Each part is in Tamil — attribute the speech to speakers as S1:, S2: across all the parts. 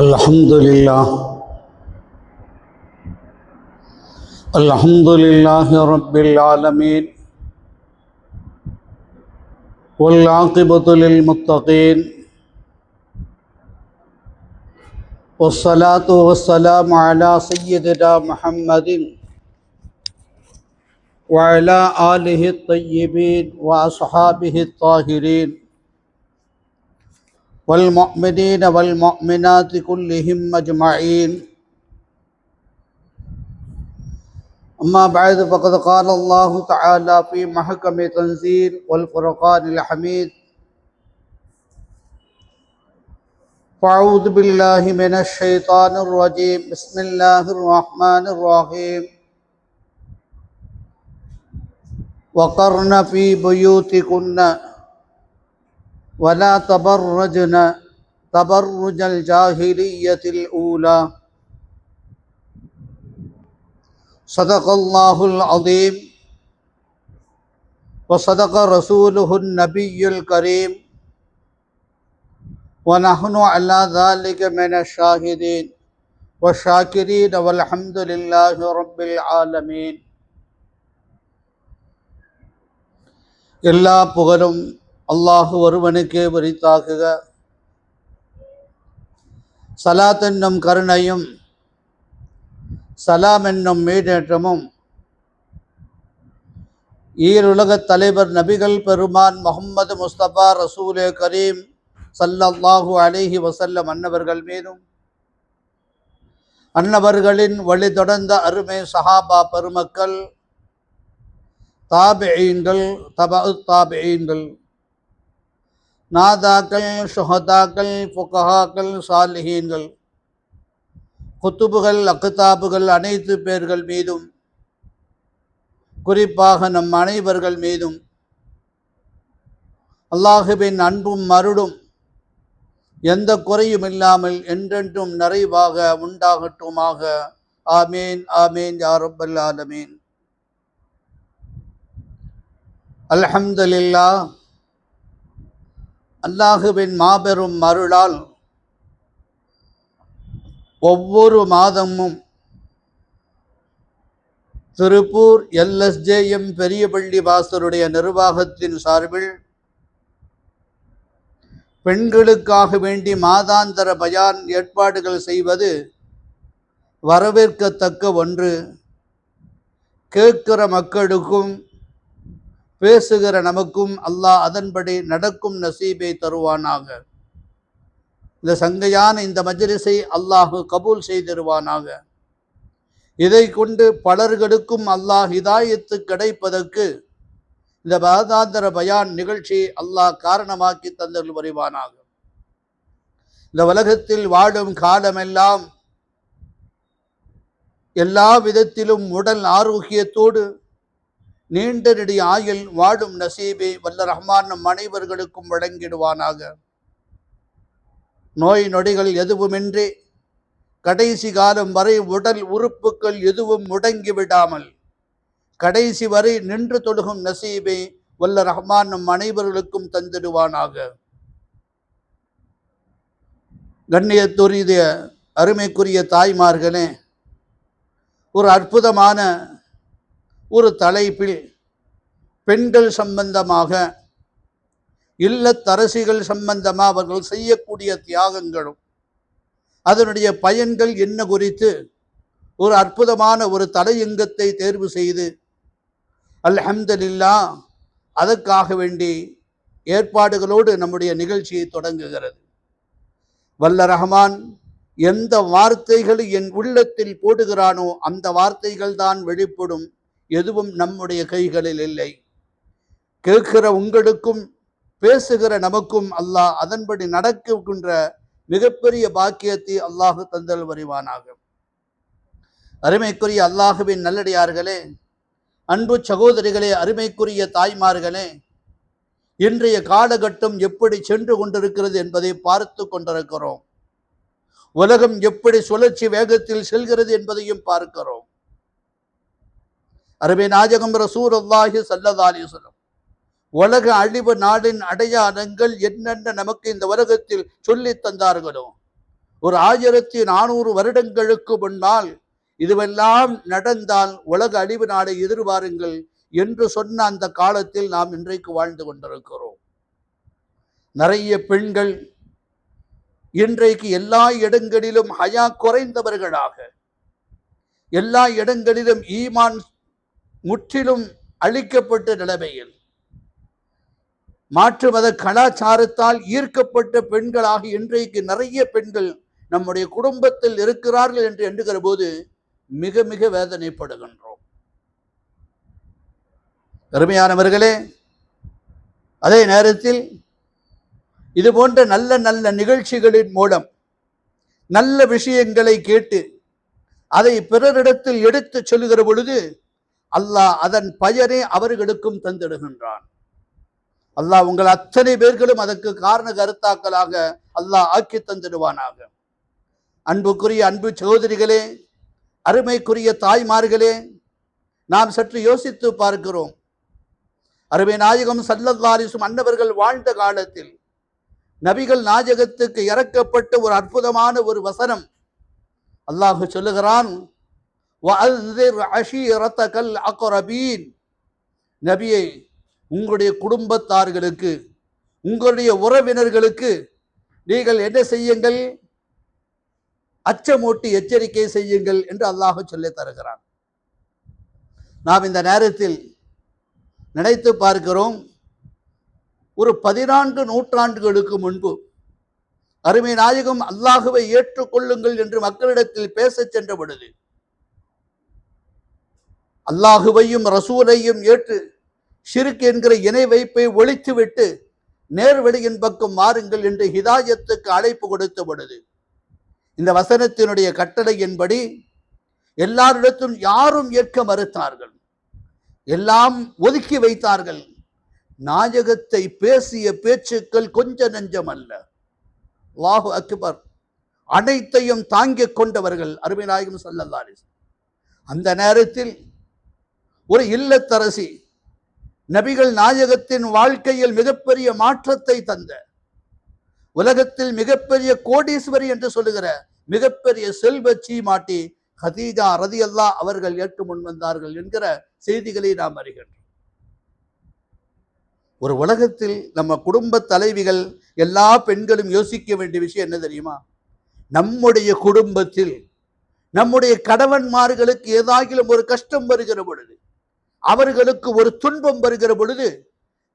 S1: الحمد لله رب العالمين والعاقبة للمتقين والصلاة والسلام على سيدنا محمد وعلى آله الطيبين وأصحابه الطاهرين والمؤمنين والمؤمنات كلهم أجمعين. أما بعد فقد قال الله تعالى في محكم تنزيل والفرقان الحميد: فأعوذ بالله من الشيطان الرجيم. بسم الله الرحمن الرحيم. وقرن في بيوتكن ولا تبرجن تبرج الجاهلية الأولى. صدق الله العظيم وصدق رسوله النبي الكريم ونحن على ذلك من الشاهدين والشاكرين والحمد لله رب العالمين. எல்லா புகழும் அல்லாஹ் ஒருவனுக்கே உரித்தாகுக. சலாத் என்னும் கருணையும் சலாம் என்னும் மீடேற்றமும் ஈருலகத் தலைவர் நபிகள் பெருமான் முஹம்மது முஸ்தபா ரசூலே கரீம் ஸல்லல்லாஹு அலைஹி வஸல்லம் அன்னவர்கள் மீதும், அன்னவர்களின் வழி தொடர்ந்த அருமை சஹாபா பெருமக்கள், தாபிஈன்கள், தபஉ தாபிஈன்கள், நாதாக்கள், ஷுஹதாக்கள், ஃபுகஹாக்கள், சாலிஹீன்கள், குத்துபுகள், அக்தாபுகள் அனைத்து பேர்கள் மீதும், குறிப்பாக நம் அனைவர்கள் மீதும் அல்லாஹுவின் அன்பும் அருளும் எந்த குறையும் இல்லாமல் என்றென்றும் நிறைவாக உண்டாகட்டுமாக. ஆமீன் ஆமீன் யா ரப்பல் ஆலமீன். அல்ஹம்துலில்லாஹ். அல்லாஹுவின் மாபெரும் அருளால் ஒவ்வொரு மாதமும் திருப்பூர் எல்எஸ்ஜேஎம் பெரியபள்ளி வாசருடைய நிர்வாகத்தின் சார்பில் பெண்களுக்காக வேண்டி மாதாந்தர பயான் ஏற்பாடுகள் செய்வது வரவேற்கத்தக்க ஒன்று. கேட்கிற மக்களுக்கும் பேசுகிற நமக்கும் அல்லாஹ் அதன்படி நடக்கும் நசீபை தருவானாக. இந்த சங்கையான இந்த மஜ்லிஸை அல்லாஹ் கபூல் செய்திருவானாக. இதை கொண்டு பலர்களுக்கும் அல்லாஹ் ஹிதாயத்து கிடைப்பதற்கு இந்த மாதாந்தர பயான் நிகழ்ச்சி அல்லாஹ் காரணமாக்கி தந்தல் வருவானாக. இந்த உலகத்தில் வாழும் காலமெல்லாம் எல்லா விதத்திலும் உடல் ஆரோக்கியத்தோடு நீண்ட நெடிய ஆயுள் வாழும் நசீபை வல்ல ரஹ்மான் நம் அனைவர்களுக்கும் வழங்கிடுவானாக. நோய் நொடிகள் எதுவுமின்றி கடைசி காலம் வரை உடல் உறுப்புகள் எதுவும் முடங்கி விடாமல் கடைசி வரை நின்று தொழுகும் நசீபை வல்ல ரஹ்மான் நம் அனைவர்களுக்கும் தந்திடுவானாக. கண்ணியத்துரிய அருமைக்குரிய தாய்மார்களே, ஒரு அற்புதமான ஒரு தலைப்பில் பெண்கள் சம்பந்தமாக, இல்லத்தரசிகள் சம்பந்தமாக அவர்கள் செய்யக்கூடிய தியாகங்களும் அதனுடைய பயன்கள் என்ன குறித்து ஒரு அற்புதமான ஒரு தலையங்கத்தை தேர்வு செய்து அல்ஹம்துலில்லாஹ் அதற்காக வேண்டி ஏற்பாடுகளோடு நம்முடைய நிகழ்ச்சியை தொடங்குகிறது. வல்ல ரஹ்மான் எந்த வார்த்தைகளை என் உள்ளத்தில் போடுகிறானோ அந்த வார்த்தைகள் தான் வெளிப்படும். எதுவும் நம்முடைய கைகளில் இல்லை. கேட்கிற உங்களுக்கும் பேசுகிற நமக்கும் அல்லாஹ் அதன்படி நடக்கின்ற மிகப்பெரிய பாக்கியத்தை அல்லாஹ் தந்தல் வருவானாக. அருமைக்குரிய அல்லாஹுவின் நல்லடியார்களே, அன்பு சகோதரிகளே, அருமைக்குரிய தாய்மார்களே, இன்றைய காலகட்டம் எப்படி சென்று கொண்டிருக்கிறது என்பதை பார்த்து கொண்டிருக்கிறோம். உலகம் எப்படி சுழற்சி வேகத்தில் செல்கிறது என்பதையும் பார்க்கிறோம். அருமை நாயகம் ரசூலுல்லாஹி ஸல்லல்லாஹு அலைஹி வஸல்லம் உலக அழிவு நாளின் அடையாளங்கள் என்னென்ன நமக்கு இந்த உலகத்தில் சொல்லி தந்தார்களோ, ஒரு 1400 வருடங்களுக்கு முன்னால் இதுவெல்லாம் நடந்தால் உலக அழிவு நாளை எதிர்பாருங்கள் என்று சொன்ன அந்த காலத்தில் நாம் இன்றைக்கு வாழ்ந்து கொண்டிருக்கிறோம். நிறைய பெண்கள் இன்றைக்கு எல்லா இடங்களிலும் ஹயா குறைந்தவர்களாக, எல்லா இடங்களிலும் ஈமான் முற்றிலும் அழிக்கப்பட்ட நிலைமையில் மாற்று மத கலாச்சாரத்தால் ஈர்க்கப்பட்ட பெண்களாக இன்றைக்கு நிறைய பெண்கள் நம்முடைய குடும்பத்தில் இருக்கிறார்கள் என்று எண்ணுகிற போது மிக மிக வேதனைப்படுகின்றோம். அருமையானவர்களே, அதே நேரத்தில் இது போன்ற நல்ல நல்ல நிகழ்ச்சிகளின் மூலம் நல்ல விஷயங்களை கேட்டு அதை பிறரிடத்தில் எடுத்து சொல்லுகிற பொழுது அல்லாஹ் அதன் பயனை அவர்களுக்கும் தந்திடுகின்றான். அல்லாஹ் உங்கள் அத்தனை பேர்களும் அதற்கு காரண கருத்தாக்களாக அல்லாஹ் ஆக்கி தந்திடுவானாக. அன்புக்குரிய அன்பு சகோதரிகளே, அருமைக்குரிய தாய்மார்களே, நாம் சற்று யோசித்து பார்க்கிறோம். அருமை நாயகம் ஸல்லல்லாஹு அலைஹி வஸல்லம் அன்னவர்கள் வாழ்ந்த காலத்தில் நபிகள் நாயகத்துக்கு இறக்கப்பட்ட ஒரு அற்புதமான ஒரு வசனம் அல்லாஹ் சொல்லுகிறான், வஅன்ஸிர் அஷீரத்தகல் அக்ரபீன். நபியே, உங்களுடைய குடும்பத்தார்களுக்கு, உங்களுடைய உறவினர்களுக்கு நீங்கள் என்ன செய்யுங்கள்? அச்சமூட்டி எச்சரிக்கை செய்யுங்கள் என்று அல்லாஹ் சொல்லி தருகிறான். நாம் இந்த நேரத்தில் நினைத்து பார்க்கிறோம், ஒரு 14 நூற்றாண்டுகளுக்கு முன்பு அருமை நாயகம் அல்லாஹுவை ஏற்றுக்கொள்ளுங்கள் என்று மக்களிடத்தில் பேச சென்ற பொழுது அல்லாஹுவையும் ரசூலையும் ஏற்று ஷிர்க் என்கிற இணை வைப்பை ஒழித்துவிட்டு நேர்வழியின் பக்கம் மாறுங்கள் என்று ஹிதாயத்துக்கு அழைப்பு கொடுத்த பொழுது இந்த வசனத்தினுடைய கட்டளையின்படி எல்லாரிடத்தும் யாரும் ஏற்க மறுத்தார்கள், எல்லாம் ஒதுக்கி வைத்தார்கள். நாயகத்தை பேசிய பேச்சுக்கள் கொஞ்ச நெஞ்சம் அல்ல. அல்லாஹு அக்பர். அனைத்தையும் தாங்கிக் கொண்டவர்கள் அருமை நாயகம் ஸல்லல்லாஹு அலைஹி வஸல்லம். அந்த நேரத்தில் ஒரு இல்லத்தரசி நபிகள் நாயகத்தின் வாழ்க்கையில் மிகப்பெரிய மாற்றத்தை தந்த, உலகத்தில் மிகப்பெரிய கோடீஸ்வரி என்று சொல்லுகிற மிகப்பெரிய செல்வ சீமாட்டி ஹதீஜா ரலியல்லாஹு அவர்கள் ஏற்று முன் வந்தார்கள் என்கிற செய்திகளை நாம் அறிகின்றோம். ஒரு உலகத்தில் நம்ம குடும்ப தலைவிகள் எல்லா பெண்களும் யோசிக்க வேண்டிய விஷயம் என்ன தெரியுமா? நம்முடைய குடும்பத்தில் நம்முடைய கணவன்மார்களுக்கு ஏதாகிலும் ஒரு கஷ்டம் வருகிற பொழுது, அவர்களுக்கு ஒரு துன்பம் வருகிற பொழுது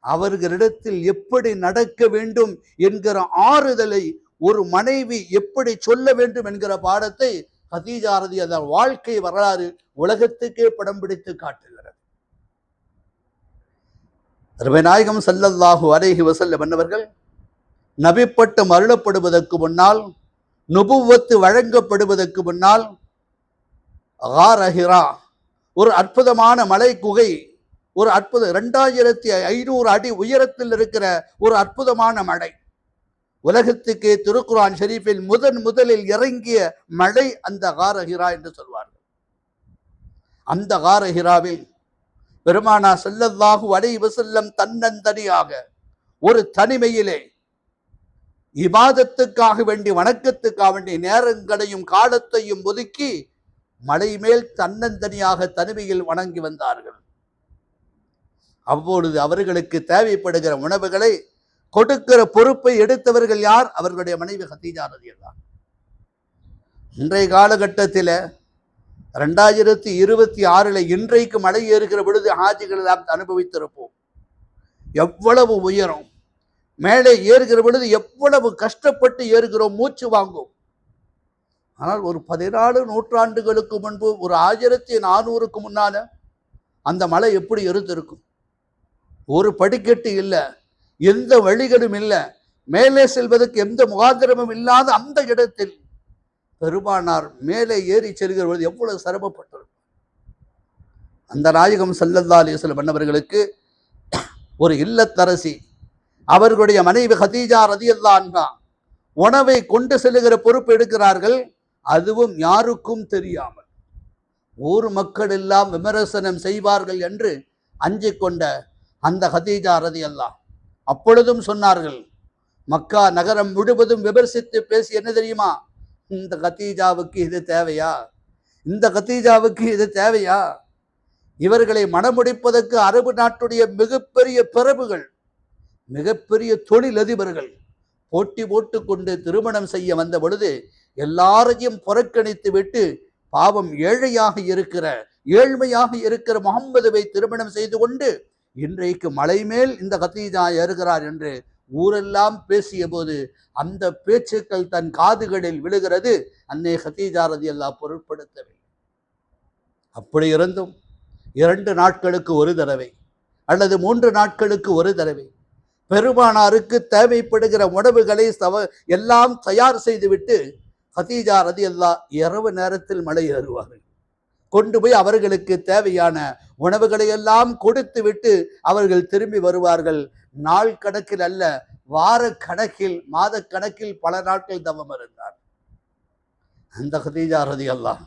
S1: அவர்களிடத்தில் எப்படி நடக்க வேண்டும் என்கிற ஆறுதலை ஒரு மனைவி எப்படி சொல்ல வேண்டும் என்கிற பாடத்தை ஹதீஜா ரலியல்லாஹு அந்த வாழ்க்கை வரலாறு உலகத்துக்கே படம் பிடித்து காட்டுகிறது. அருமை நாயகம் ஸல்லல்லாஹு அலைஹி வஸல்லம் என்பவர்கள் நபிப்பட்டம் அருளப்படுவதற்கு முன்னால், நுபுவத்து வழங்கப்படுவதற்கு முன்னால் கார் ஹிரா ஒரு அற்புதமான மலை குகை, ஒரு அற்புத 2500 அடி உயரத்தில் இருக்கிற ஒரு அற்புதமான மலை, உலகத்துக்கே திருக்குர்ஆன் ஷரீஃபில் முதலில் இறங்கிய மலை அந்த கார் ஹிரா என்று சொல்வார்கள். அந்த கார் ஹிராவில் பெருமானா ஸல்லல்லாஹு அலைஹி வஸல்லம் தன்னந்தனியாக ஒரு தனிமையிலே இபாதத்துக்காக வேண்டி, வணக்கத்துக்காக வேண்டி நேரங்களையும் காலத்தையும் ஒதுக்கி மலை மேல் தன்னந்தனியாக தனிமையில் வணங்கி வந்தார்கள். அப்பொழுது அவர்களுக்கு தேவைப்படுகிற உணவுகளை கொடுக்கிற பொறுப்பை எடுத்தவர்கள் யார்? அவர்களுடைய மனைவி ஹதீஜா ரலியல்லாஹு. இன்றைய காலகட்டத்தில் 2026 இன்றைக்கு மலை ஏறுகிற பொழுது ஹாஜிகள் எல்லாம் அனுபவித்திருப்போம். எவ்வளவு உயரம், மேலே ஏறுகிற பொழுது எவ்வளவு கஷ்டப்பட்டு ஏறுகிறோம், மூச்சு வாங்கும். ஆனால் ஒரு 14 நூற்றாண்டுகளுக்கு முன்பு, ஒரு 1400க்கு முன்னால அந்த மலை எப்படி இருந்திருக்கும்? ஒரு படிக்கட்டு இல்லை, எந்த வழிகளும் இல்லை, மேலே செல்வதற்கு எந்த முகாந்திரமும் இல்லாத அந்த இடத்தில் பெருமானார் மேலே ஏறி செல்கிற பொழுது எவ்வளவு சிரமப்பட்டிருக்கும். அந்த நாயகம் ஸல்லல்லாஹு அலைஹி வஸல்லம் அன்னவர்களுக்கு ஒரு இல்லத்தரசி, அவர்களுடைய மனைவி ஹதீஜா ரலியல்லாஹு அன்ஹா உணவை கொண்டு செல்லுகிற பொறுப்பு எடுக்கிறார்கள். அதுவும் யாருக்கும் தெரியாமல், ஊர் மக்கள் எல்லாம் விமர்சனம் செய்வார்கள் என்று அஞ்சிக் கொண்ட அந்த கதீஜா ரலியல்லாஹ் அப்பொழுதும் சொன்னார்கள், மக்கா நகரம் முழுவதும் விமர்சித்து பேசி என்ன தெரியுமா, இந்த கதீஜாவுக்கு இது தேவையா, இந்த கதீஜாவுக்கு இது தேவையா, இவர்களை மணமுடிப்பதற்கு அரபு நாட்டுடைய மிகப்பெரிய பிரபுகள், மிகப்பெரிய தொழிலதிபர்கள் போட்டி போட்டு கொண்டு திருமணம் செய்ய வந்த பொழுது எல்லாரையும் புறக்கணித்து விட்டு பாவம் ஏழ்மையாக இருக்கிற முகம்மதுவை திருமணம் செய்து கொண்டு இன்றைக்கு மலை மேல் இந்த கதீஜா ஏறுகிறார் என்று ஊரெல்லாம் பேசிய போது அந்த பேச்சுக்கள் தன் காதுகளில் விழுகிறது. அன்னை கதீஜா ரலியல்லாஹு பொருட்படுத்தவில்லை. அப்படி இருந்தும் 2 நாட்களுக்கு ஒரு தடவை அல்லது 3 நாட்களுக்கு ஒரு தடவை பெருமானாருக்கு தேவைப்படுகிற உணவுகளை எல்லாம் தயார் செய்துவிட்டு கதீஜா ரலியல்லாஹு இரவு நேரத்தில் மலை ஏறுவார்கள். கொண்டு போய் அவர்களுக்கு தேவையான உணவுகளை எல்லாம் கொடுத்து விட்டு அவர்கள் திரும்பி வருவார்கள். நாள் கணக்கில் அல்ல, வார கணக்கில், மாத கணக்கில் பல நாட்கள் தவம் இருந்தார். அந்த கதீஜா ரலியல்லாஹு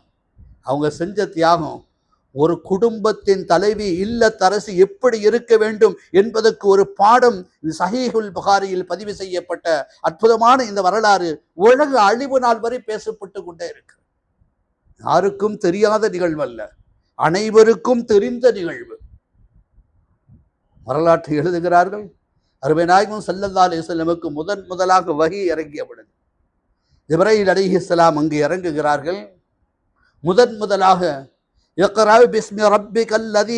S1: அவங்க செஞ்ச தியாகம் ஒரு குடும்பத்தின் தலைவி இல்லத்தரசி எப்படி இருக்க வேண்டும் என்பதற்கு ஒரு பாடம். சஹீஹுல் புகாரியில் பதிவு செய்யப்பட்ட அற்புதமான இந்த வரலாறு உலக அழிவு நாள் வரை பேசப்பட்டு கொண்டே இருக்கு. யாருக்கும் தெரியாத நிகழ்வு அல்ல, அனைவருக்கும் தெரிந்த நிகழ்வு. வரலாற்றை எழுதுகிறார்கள். அருமை நாயகம் ஸல்லல்லாஹு அலைஹி வஸல்லமுக்கு முதலாக வஹி இறங்கிய பொழுது ஜிப்ரீல் அலைஹிஸ்ஸலாம் அங்கு இறங்குகிறார்கள். முதலாக இக்ரா பிஸ்மி ரப்பிக்கல் லதீ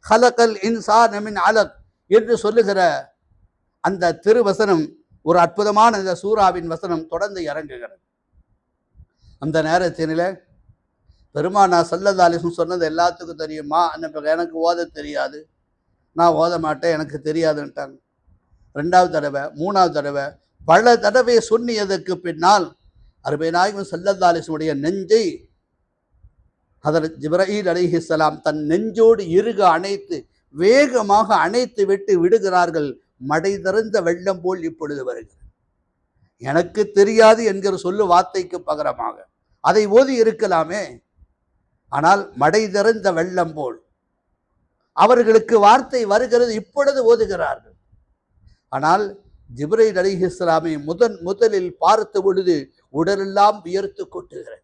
S1: ஹலகல் இன்சான மின் அலக் என்று சொல்லுகிற அந்த திருவசனம் ஒரு அற்புதமான இந்த சூராவின் வசனம் தொடர்ந்து இறங்குகிறது. அந்த நேரத்தில பெருமானா ஸல்லல்லாஹு அலைஹி வஸல்லம் சொன்னது எல்லாத்துக்கும் தெரியுமா, எனக்கு ஓத தெரியாது, நான் ஓத மாட்டேன், எனக்கு தெரியாதுன்ட்டாங்க. 2வது தடவை 3வது தடவை பல தடவை சொன்னியதற்கு பின்னால் அருமை நாயகம் ஸல்லல்லாஹு அலைஹி வஸல்லம் நெஞ்சை ஹதரத் ஜிப்ரீல் அலைஹிஸ்ஸலாம் தன் நெஞ்சோடு இறுக அணைத்து வேகமாக அணைத்து விட்டு விடுகிறார்கள். மடை திறந்த வெள்ளம் போல் இப்பொழுது வருகிறது. எனக்கு தெரியாது என்கிற சொல்லு வார்த்தைக்கு பகரமாக அதை ஓதி இருக்கலாமே, ஆனால் மடை திறந்த வெள்ளம் போல் அவர்களுக்கு வார்த்தை வருகிறது, இப்பொழுது ஓதுகிறார்கள். ஆனால் ஜிப்ரீல் அலைஹிஸ்ஸலாமை முதலில் பார்த்த பொழுது உடலெல்லாம் வியர்த்து கொட்டுகிறது.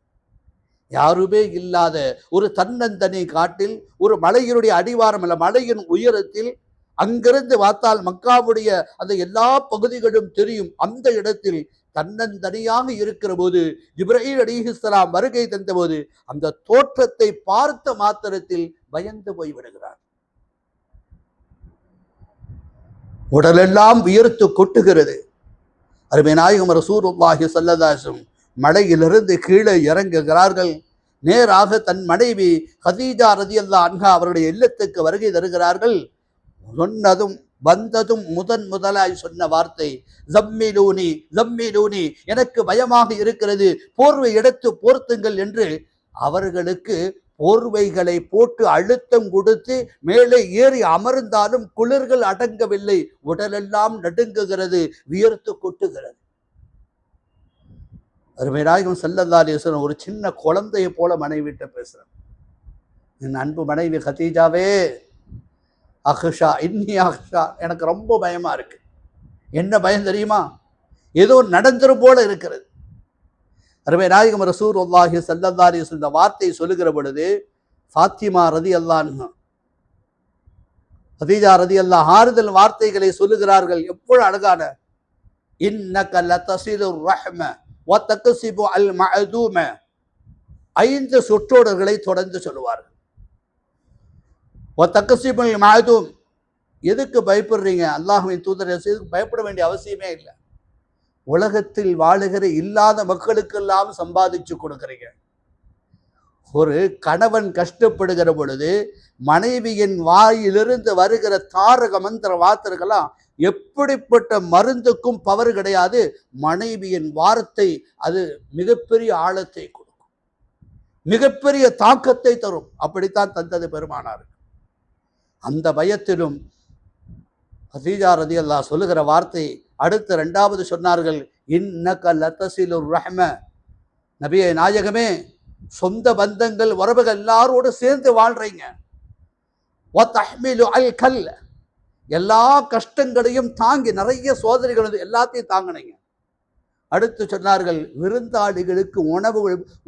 S1: யாருமே இல்லாத ஒரு தன்னந்தனி காட்டில், ஒரு மலையினுடைய அடிவாரம் அல்ல, மலையின் உயரத்தில், அங்கிருந்து பார்த்தால் மக்காவுடைய அந்த எல்லா பகுதிகளும் தெரியும். அந்த இடத்தில் தன்னந்தனியாக இருக்கிற போது ஜிப்ரீல் அலைஹிஸ்ஸலாம் வருகை தந்தபோது அந்த தோற்றத்தை பார்த்த மாத்திரத்தில் பயந்து போய்விடுகிறார். உடலெல்லாம் வியர்த்து கொட்டுகிறது. அருமை நாயகம் ரசூலுல்லாஹி ஸல்லல்லாஹு அலைஹி வஸல்லம் மலையிலிருந்து கீழே இறங்குகிறார்கள். நேராக தன் மனைவி கதீஜா ரலியல்லாஹு அன்ஹா அவருடைய இல்லத்துக்கு வருகை தருகிறார்கள். சொன்னதும் வந்ததும் முதலாய் சொன்ன வார்த்தை ஜம்மிலூனி ஜம்மிலூனி, எனக்கு பயமாக இருக்கிறது, போர்வை எடுத்து போர்த்துங்கள் என்று அவர்களுக்கு போர்வைகளை போட்டு அழுத்தம் கொடுத்து மேலே ஏறி அமர்ந்தாலும் குளிர்கள் அடங்கவில்லை. உடலெல்லாம் நடுங்குகிறது, வியர்த்து கொட்டுகிறது. அருமை நாயகம் ஸல்லல்லாஹு அலைஹி வஸல்லம் ஒரு சின்ன குழந்தையை போல மனைவிட்ட பேசுறார். என் அன்பு மனைவி கதீஜாவே, அஹ்ஷா இன்னி அஹ்ஷா, எனக்கு ரொம்ப பயமா இருக்கு. என்ன பயம் தெரியுமா, ஏதோ நடந்துரும் போல இருக்கிறது. அருமை நாயகம் ரசூலுல்லாஹி ஸல்லல்லாஹு அலைஹி வஸல்லம் இந்த வார்த்தை சொல்லுகிற பொழுது ஃபாத்திமா ரலியல்லாஹு அன்ஹா, கதீஜா ரலியல்லாஹு ஆறுதல் வார்த்தைகளை சொல்லுகிறார்கள். எவ்வளவு அழகான, இன்னக லதஸிலுர் ரஹ்ம வ தக்ஸிபு அல் மஅதூம, 5 சொற்றொடர்களை தொடர்ந்து சொல்லுவார்கள். வ தக்ஸிபு அல் மஅதூம், எதுக்கு பயப்படுறீங்க, அல்லாஹ்வின் தூதரே, பயப்பட வேண்டிய அவசியமே இல்லை. உலகத்தில் வாழுகிற இல்லாத மக்களுக்கெல்லாம் சம்பாதிச்சு கொடுக்குறீங்க. ஒரு கணவன் கஷ்டப்படுகிற பொழுது மனைவியின் வாயிலிருந்து வருகிற தாரக மந்திர வார்த்தைகளாம் எப்படிப்பட்ட மருந்துக்கும் பவர் கிடையாது. மனைவியின் வார்த்தை அது மிகப்பெரிய ஆழத்தை கொடுக்கும், மிகப்பெரிய தாக்கத்தை தரும். அப்படித்தான் தந்தது பெருமானார். அந்த பயத்திலும் கதீஜா ரலியல்லாஹு சொல்லுகிற வார்த்தை அடுத்து 2வது சொன்னார்கள், இன்னக லதஸிலுர் ரஹ்ம, நபியே நாயகமே, சொந்த பந்தங்கள் உறவுகள் எல்லாரோடு சேர்ந்து வாழ்றீங்க. வ தஹ்மிலு அல் கல், எல்லா கஷ்டங்களையும் தாங்கி, நிறைய சோதனைகள் எல்லாத்தையும் தாங்கினீங்க. அடுத்து சொன்னார்கள், விருந்தாளிகளுக்கு உணவு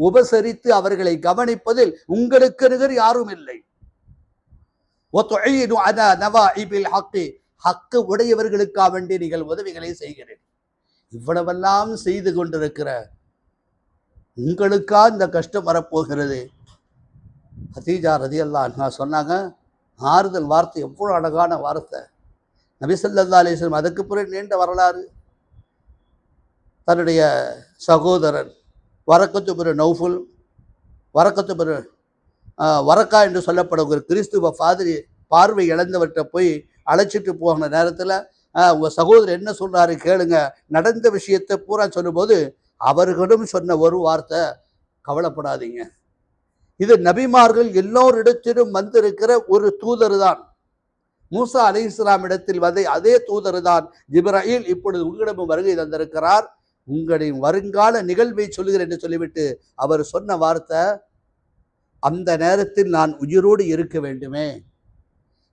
S1: உபசரித்து அவர்களை கவனிப்பதில் உங்களுக்கு நிகர் யாரும் இல்லை. ஹக்கு உடையவர்களுக்காக வேண்டி நீங்கள் உதவிகளை செய்கிறேன். இவ்வளவெல்லாம் செய்து கொண்டிருக்கிற உங்களுக்கா இந்த கஷ்டம் வரப்போகிறது? ஹதீஜா ரலியல்லாஹு அன்ஹா சொன்னாங்க. ஆறுதல் வார்த்தை, எவ்வளோ அழகான வார்த்தை. நபி ஸல்லல்லாஹு அலைஹி வஸல்லம் அதுக்கு பிறகு நீண்ட வரலாறு. தன்னுடைய சகோதரன் வரக்கத்து பிற நௌஃபுல், வரக்கத்து பிற வரக்கா என்று சொல்லப்படும் ஒரு கிறிஸ்துவ பாதிரி பார்வை இழந்தவற்றை போய் அழைச்சிட்டு போகிற நேரத்தில் உங்கள் சகோதரர் என்ன சொல்கிறாரு கேளுங்க, நடந்த விஷயத்தை பூரா சொல்லும்போது அவர்களும் சொன்ன ஒரு வார்த்தை, கவலைப்படாதீங்க, இது நபிமார்கள் எல்லோரிடத்திலும் வந்திருக்கிற ஒரு தூதர் தான். மூசா அலைஹிஸ்ஸலாம் இடத்தில் அதே தூதர் தான் ஜிப்ராயில் இப்பொழுது உங்களிடம் வருகை தந்திருக்கிறார். உங்களின் வருங்கால நிகழ்வை சொல்லுகிறேன் என்று சொல்லிவிட்டு அவர் சொன்ன வார்த்தை, அந்த நேரத்தில் நான் உயிரோடு இருக்க வேண்டுமே.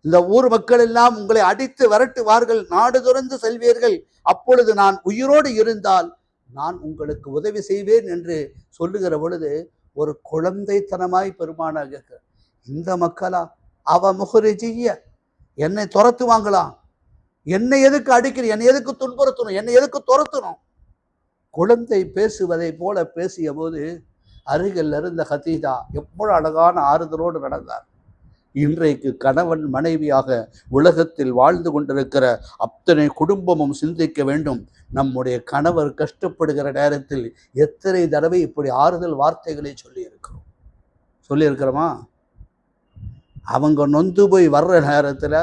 S1: இந்த ஊர் மக்கள் எல்லாம் உங்களை அடித்து விரட்டுவார்கள், நாடு துறந்து செல்வீர்கள், அப்பொழுது நான் உயிரோடு இருந்தால் நான் உங்களுக்கு உதவி செய்வேன் என்று சொல்லுகிற பொழுது ஒரு குழந்தைத்தனமாய் பெருமானாக, இந்த மக்களா அவ முகரிஜிய, என்னை துரத்துவாங்களாம், என்னை எதுக்கு அடிக்கணும், என்னை எதுக்கு துன்புறுத்தணும், என்னை எதுக்கு துரத்தணும்? குழந்தை பேசுவதை போல பேசிய போது அருகில் இருந்த ஹதீஜா எவ்வளவு அழகான ஆறுதலோடு நடந்தார். இன்றைக்கு கணவன் மனைவியாக உலகத்தில் வாழ்ந்து கொண்டிருக்கிற அத்தனை குடும்பமும் சிந்திக்க வேண்டும், நம்முடைய கணவர் கஷ்டப்படுகிற நேரத்தில் எத்தனை தடவை இப்படி ஆறுதல் வார்த்தைகளை சொல்லியிருக்கிறோமா? அவங்க நொந்து போய் வர்ற நேரத்தில்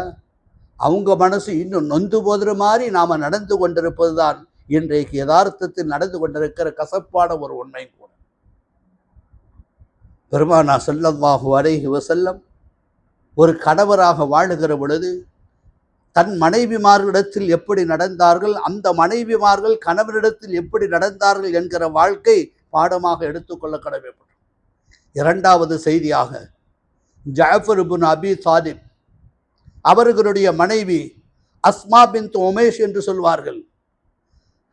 S1: அவங்க மனசு இன்னும் நொந்து போதுற மாதிரி நாம் நடந்து கொண்டிருப்பது தான் இன்றைக்கு யதார்த்தத்தில் நடந்து கொண்டிருக்கிற கசப்பான ஒரு உண்மை கூட. பெருமானா ஸல்லல்லாஹு அலைஹி வஸல்லம் ஒரு கணவராக வாழுகிற பொழுது தன் மனைவிமார்களிடத்தில் எப்படி நடந்தார்கள், அந்த மனைவிமார்கள் கணவரிடத்தில் எப்படி நடந்தார்கள் என்கிற வாழ்க்கை பாடமாக எடுத்துக்கொள்ள கடமைப்படும். இரண்டாவது செய்தியாக, ஜஅஃபர் இப்னு அபி தாலிப் அவர்களுடைய மனைவி அஸ்மா பின்த் உமைஷ் என்று சொல்வார்கள்.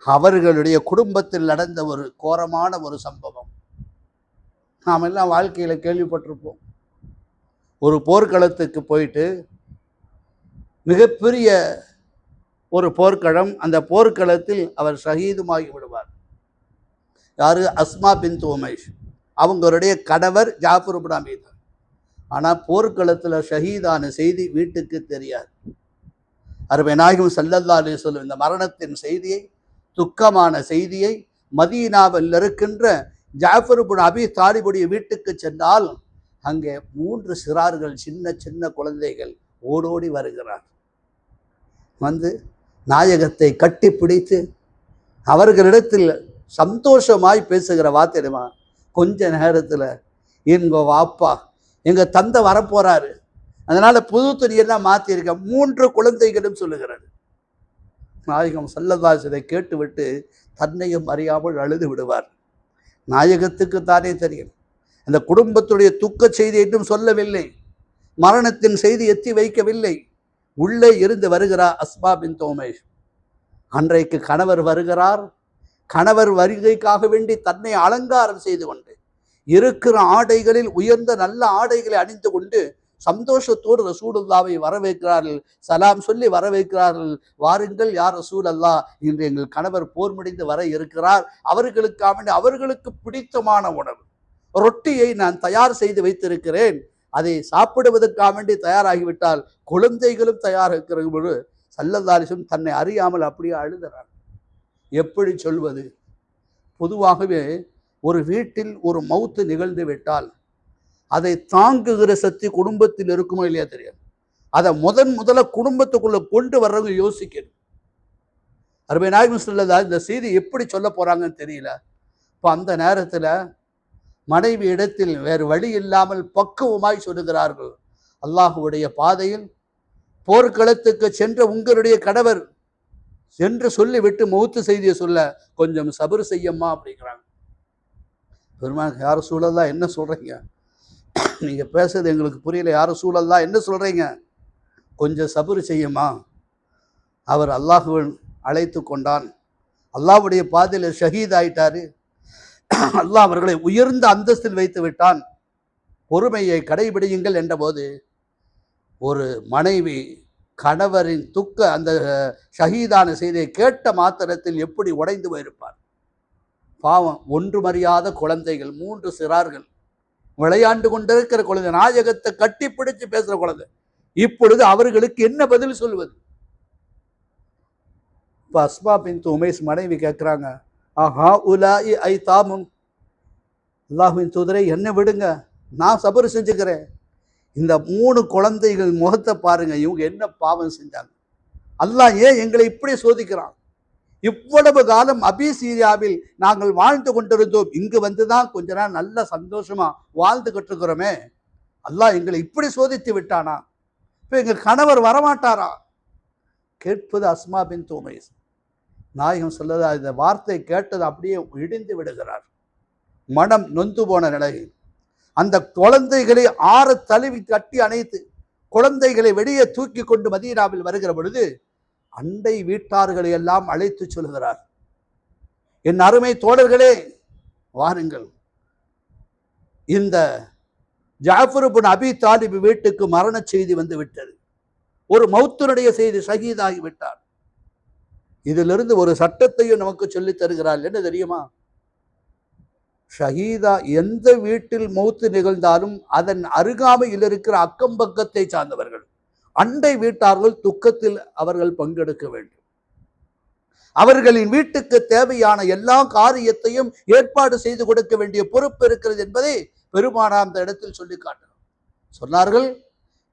S1: அவர்களுடைய குடும்பத்தில் நடந்த ஒரு கோரமான ஒரு சம்பவம் நாம் எல்லாம் வாழ்க்கையில் கேள்விப்பட்டிருப்போம். ஒரு போர்க்களத்துக்கு போயிட்டு, மிகப்பெரிய ஒரு போர்க்களம், அந்த போர்க்களத்தில் அவர் ஷஹீதுமாகி விடுவார். யாரு? அஸ்மா பின்த் உமைஷ். அவங்களுடைய கணவர் ஜாஃபர் இப்னு அபி தாலிப். ஆனால் போர்க்களத்தில் ஷஹீதான செய்தி வீட்டுக்கு தெரியாது. அருமை நாயகம் ஸல்லல்லாஹு அலைஹி வஸல்லம் இந்த மரணத்தின் செய்தியை, துக்கமான செய்தியை மதீனாவில் இருக்கின்ற ஜாஃபர் இப்னு அபி தாலிபுடைய வீட்டுக்கு சென்றால் அங்கே 3 சிறார்கள், சின்ன சின்ன குழந்தைகள் ஓடோடி வருகிறார். வந்து நாயகத்தை கட்டி பிடித்து அவர்களிடத்தில் சந்தோஷமாய் பேசுகிற வார்த்தைமா, கொஞ்ச நேரத்தில் எங்க வாப்பா எங்க தந்தை வரப்போறாரு, அதனால புது துணியெல்லாம் மாற்றியிருக்க, 3 குழந்தைகளும் சொல்லுகிறார். நாயகம் ஸல்லல்லாஹு அலைஹி வஸல்லம் கேட்டுவிட்டு தன்னையும் அறியாமல் அழுது விடுவார். நாயகத்துக்கு தானே தெரியும், அந்த குடும்பத்துடைய துக்க செய்தி என்றும் சொல்லவில்லை, மரணத்தின் செய்தி எத்தி வைக்கவில்லை. உள்ளே இருந்து வருகிறார் அஸ்மா பின்த் உமைஷ். அன்றைக்கு கணவர் வருகிறார். கணவர் வருகைக்காக வேண்டி தன்னை அலங்காரம் செய்து கொண்டு இருக்கிற ஆடைகளில் உயர்ந்த நல்ல ஆடைகளை அணிந்து கொண்டு சந்தோஷத்தோடு ரசூலுல்லாவை வரவேற்கிறார்கள், சலாம் சொல்லி வரவேற்கிறார்கள். வாருங்கள் யார் ரசூலல்லாஹ், இன்று எங்கள் கணவர் போர் முடிந்து வர இருக்கிறார், அவர்களுக்காக அவர்களுக்கு பிடித்தமான உணவு ரொட்டியை நான் தயார் செய்து வைத்திருக்கிறேன், அதை சாப்பிடுவதற்காக வேண்டி தயாராகிவிட்டால் குழந்தைகளும் தயாரிக்கிற பொழுது ஸல்லல்லாஹு அலைஹி வஸல்லம் தன்னை அறியாமல் அப்படியே அழுகிறார். எப்படி சொல்வது? பொதுவாகவே ஒரு வீட்டில் ஒரு மௌத்து நிகழ்ந்து விட்டால் அதை தாங்குகிற சக்தி குடும்பத்தில் இருக்குமோ இல்லையா தெரியாது. அதை முதல்ல குடும்பத்துக்குள்ள கொண்டு வர்றவங்க யோசிக்கணும். அருமை நாயகம் ஸல்லல்லாஹு இந்த செய்தி எப்படி சொல்ல போறாங்கன்னு தெரியல. இப்போ அந்த நேரத்தில் மனைவி இடத்தில் வேறு வழி இல்லாமல் பக்குவமாய் சொல்லுகிறார்கள், அல்லாஹுடைய பாதையில் போர்க்களத்துக்கு சென்ற உங்களுடைய கணவர் என்று சொல்லிவிட்டு மௌத்து செய்தியை சொல்ல கொஞ்சம் சபர் செய்யம்மா அப்படிங்கிறாங்க. பெருமாள், யார் சூழல்லாம் என்ன சொல்றீங்க, நீங்க பேசுறது எங்களுக்கு புரியல, யார் சூழல்லாம் என்ன சொல்றீங்க, கொஞ்சம் சபர் செய்யம்மா, அவர் அல்லாஹுவை அழைத்து கொண்டான். அல்லாஹ்வுடைய பாதையில் ஷஹீத் ஆயிட்டாரு. அல்லாஹ் அவர்களை உயர்ந்த அந்தஸ்தில் வைத்து விட்டான். பொறுமையை கடைபிடியுங்கள் என்றபோது ஒரு மனைவி கணவரின் அந்த ஷஹீதான செய்தியை கேட்ட மாத்திரத்தில் எப்படி உடைந்து போயிருப்பார். பாவம், ஒன்றுமறியாத குழந்தைகள், 3 சிறார்கள், விளையாண்டு கொண்டிருக்கிற குழந்தை, நாயகத்தை கட்டி பிடிச்சு பேசுற குழந்தை. இப்பொழுது அவர்களுக்கு என்ன பதில் சொல்வது? இப்போ அஸ்மா பின்த் உமைஸ் மனைவி கேட்குறாங்க, ஆஹா உலாஇ ஐதாமுன், அல்லாஹ்வின் தூதரை என்ன விடுங்க, நான் சபர் செஞ்சுக்கிறேன். இந்த 3 குழந்தைகள் முகத்தை பாருங்க, இவங்க என்ன பாவம் செஞ்சாங்க? அல்லாஹ் ஏன் எங்களை இப்படி சோதிக்கிறான்? இவ்வளவு காலம் அபிசீரியாவில் நாங்கள் வாழ்ந்து கொண்டிருந்தோம், இங்கு வந்துதான் கொஞ்ச நாள் நல்ல சந்தோஷமா வாழ்ந்துகிட்டு இருக்கிறோமே, அல்லாஹ் எங்களை இப்படி சோதித்து விட்டானா? இப்போ எங்கள் கணவர் வரமாட்டாரா? கேட்பது அஸ்மா பின்த் உமைஸ். நாயகம் சொல்லதா இந்த வார்த்தை கேட்டது அப்படியே இடிந்து விடுகிறார். மனம் நொந்து போன நிலையில் அந்த குழந்தைகளை ஆற தழுவி கட்டி அணைத்து குழந்தைகளை வெளியே தூக்கி கொண்டு மதீனாவில் வருகிற பொழுது அண்டை வீட்டார்களை எல்லாம் அழைத்து சொல்கிறார், என் அருமை தோழர்களே வாருங்கள், இந்த ஜாஃபர் இப்னு அபி தாலிப் வீட்டுக்கு மரண செய்தி வந்து விட்டது, ஒரு மௌத்தினுடைய செய்தி, ஷஹீதாகி விட்டார். இதிலிருந்து ஒரு சட்டத்தையும் நமக்கு சொல்லித் தருகிறார். என்ன தெரியுமா? ஷஹீதா எந்த வீட்டில் மௌத்து நிகழ்ந்தாலும் அதன் அருகாமையில் இருக்கிற அக்கம் பக்கத்தை சார்ந்தவர்கள், அண்டை வீட்டார்கள் துக்கத்தில் அவர்கள் பங்கெடுக்க வேண்டும். அவர்களின் வீட்டுக்கு தேவையான எல்லா காரியத்தையும் ஏற்பாடு செய்து கொடுக்க வேண்டிய பொறுப்பு இருக்கிறது என்பதை பெருமானார் அந்த இடத்தில் சொல்லி காட்டணும். சொன்னார்கள்,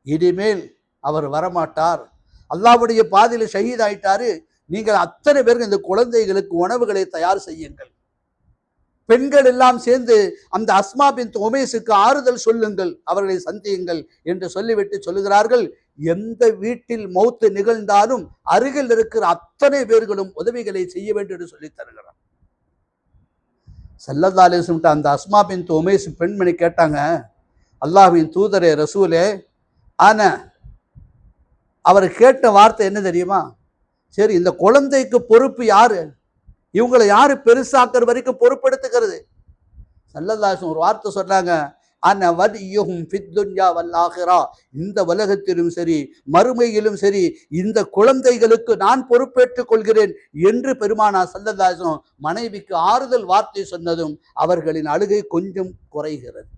S1: இனிமேல் அவர் வரமாட்டார், அல்லாஹ்வுடைய பாதையில் ஷஹீத் ஆயிட்டாரு, நீங்கள் அத்தனை பேருக்கு இந்த குழந்தைகளுக்கு உணவுகளை தயார் செய்யுங்கள், பெண்கள் எல்லாம் சேர்ந்து அந்த அஸ்மா பின்த் உமைஸுக்கு ஆறுதல் சொல்லுங்கள், அவர்களை சந்தியுங்கள் என்று சொல்லிவிட்டு சொல்லுகிறார்கள், எந்த வீட்டில் மௌத்து நிகழ்ந்தாலும் அருகில் இருக்கிற அத்தனை பேர்களும் உதவிகளை செய்ய வேண்டும் என்று சொல்லி தருகிறார். ஸல்லல்லாஹு அலைஹி வஸல்லம் அந்த அஸ்மா பின்த் உமைஸ் பெண்மணி கேட்டாங்க, அல்லாஹ்வின் தூதரே ரசூலே, ஆனா அவர் கேட்ட வார்த்தை என்ன தெரியுமா? சரி, இந்த குழந்தைக்கு பொறுப்பு யாரு? இவங்களை யாரு பெருசாக்குற வரைக்கும் பொறுப்பெடுத்துக்கிறது? ஸல்லல்லாஹு அலைஹி வஸல்லம் ஒரு வார்த்தை சொன்னாங்க, அன வலியுஹும் ஃபித் துன்யா வல் ஆகிரா, இந்த உலகத்திலும் சரி மறுமையிலும் சரி இந்த குழந்தைகளுக்கு நான் பொறுப்பேற்றுக் கொள்கிறேன் என்று பெருமானார் ஸல்லல்லாஹு அலைஹி வஸல்லம் மனைவிக்கு ஆறுதல் வார்த்தை சொன்னதும் அவர்களின் அழுகை கொஞ்சம் குறைகிறது.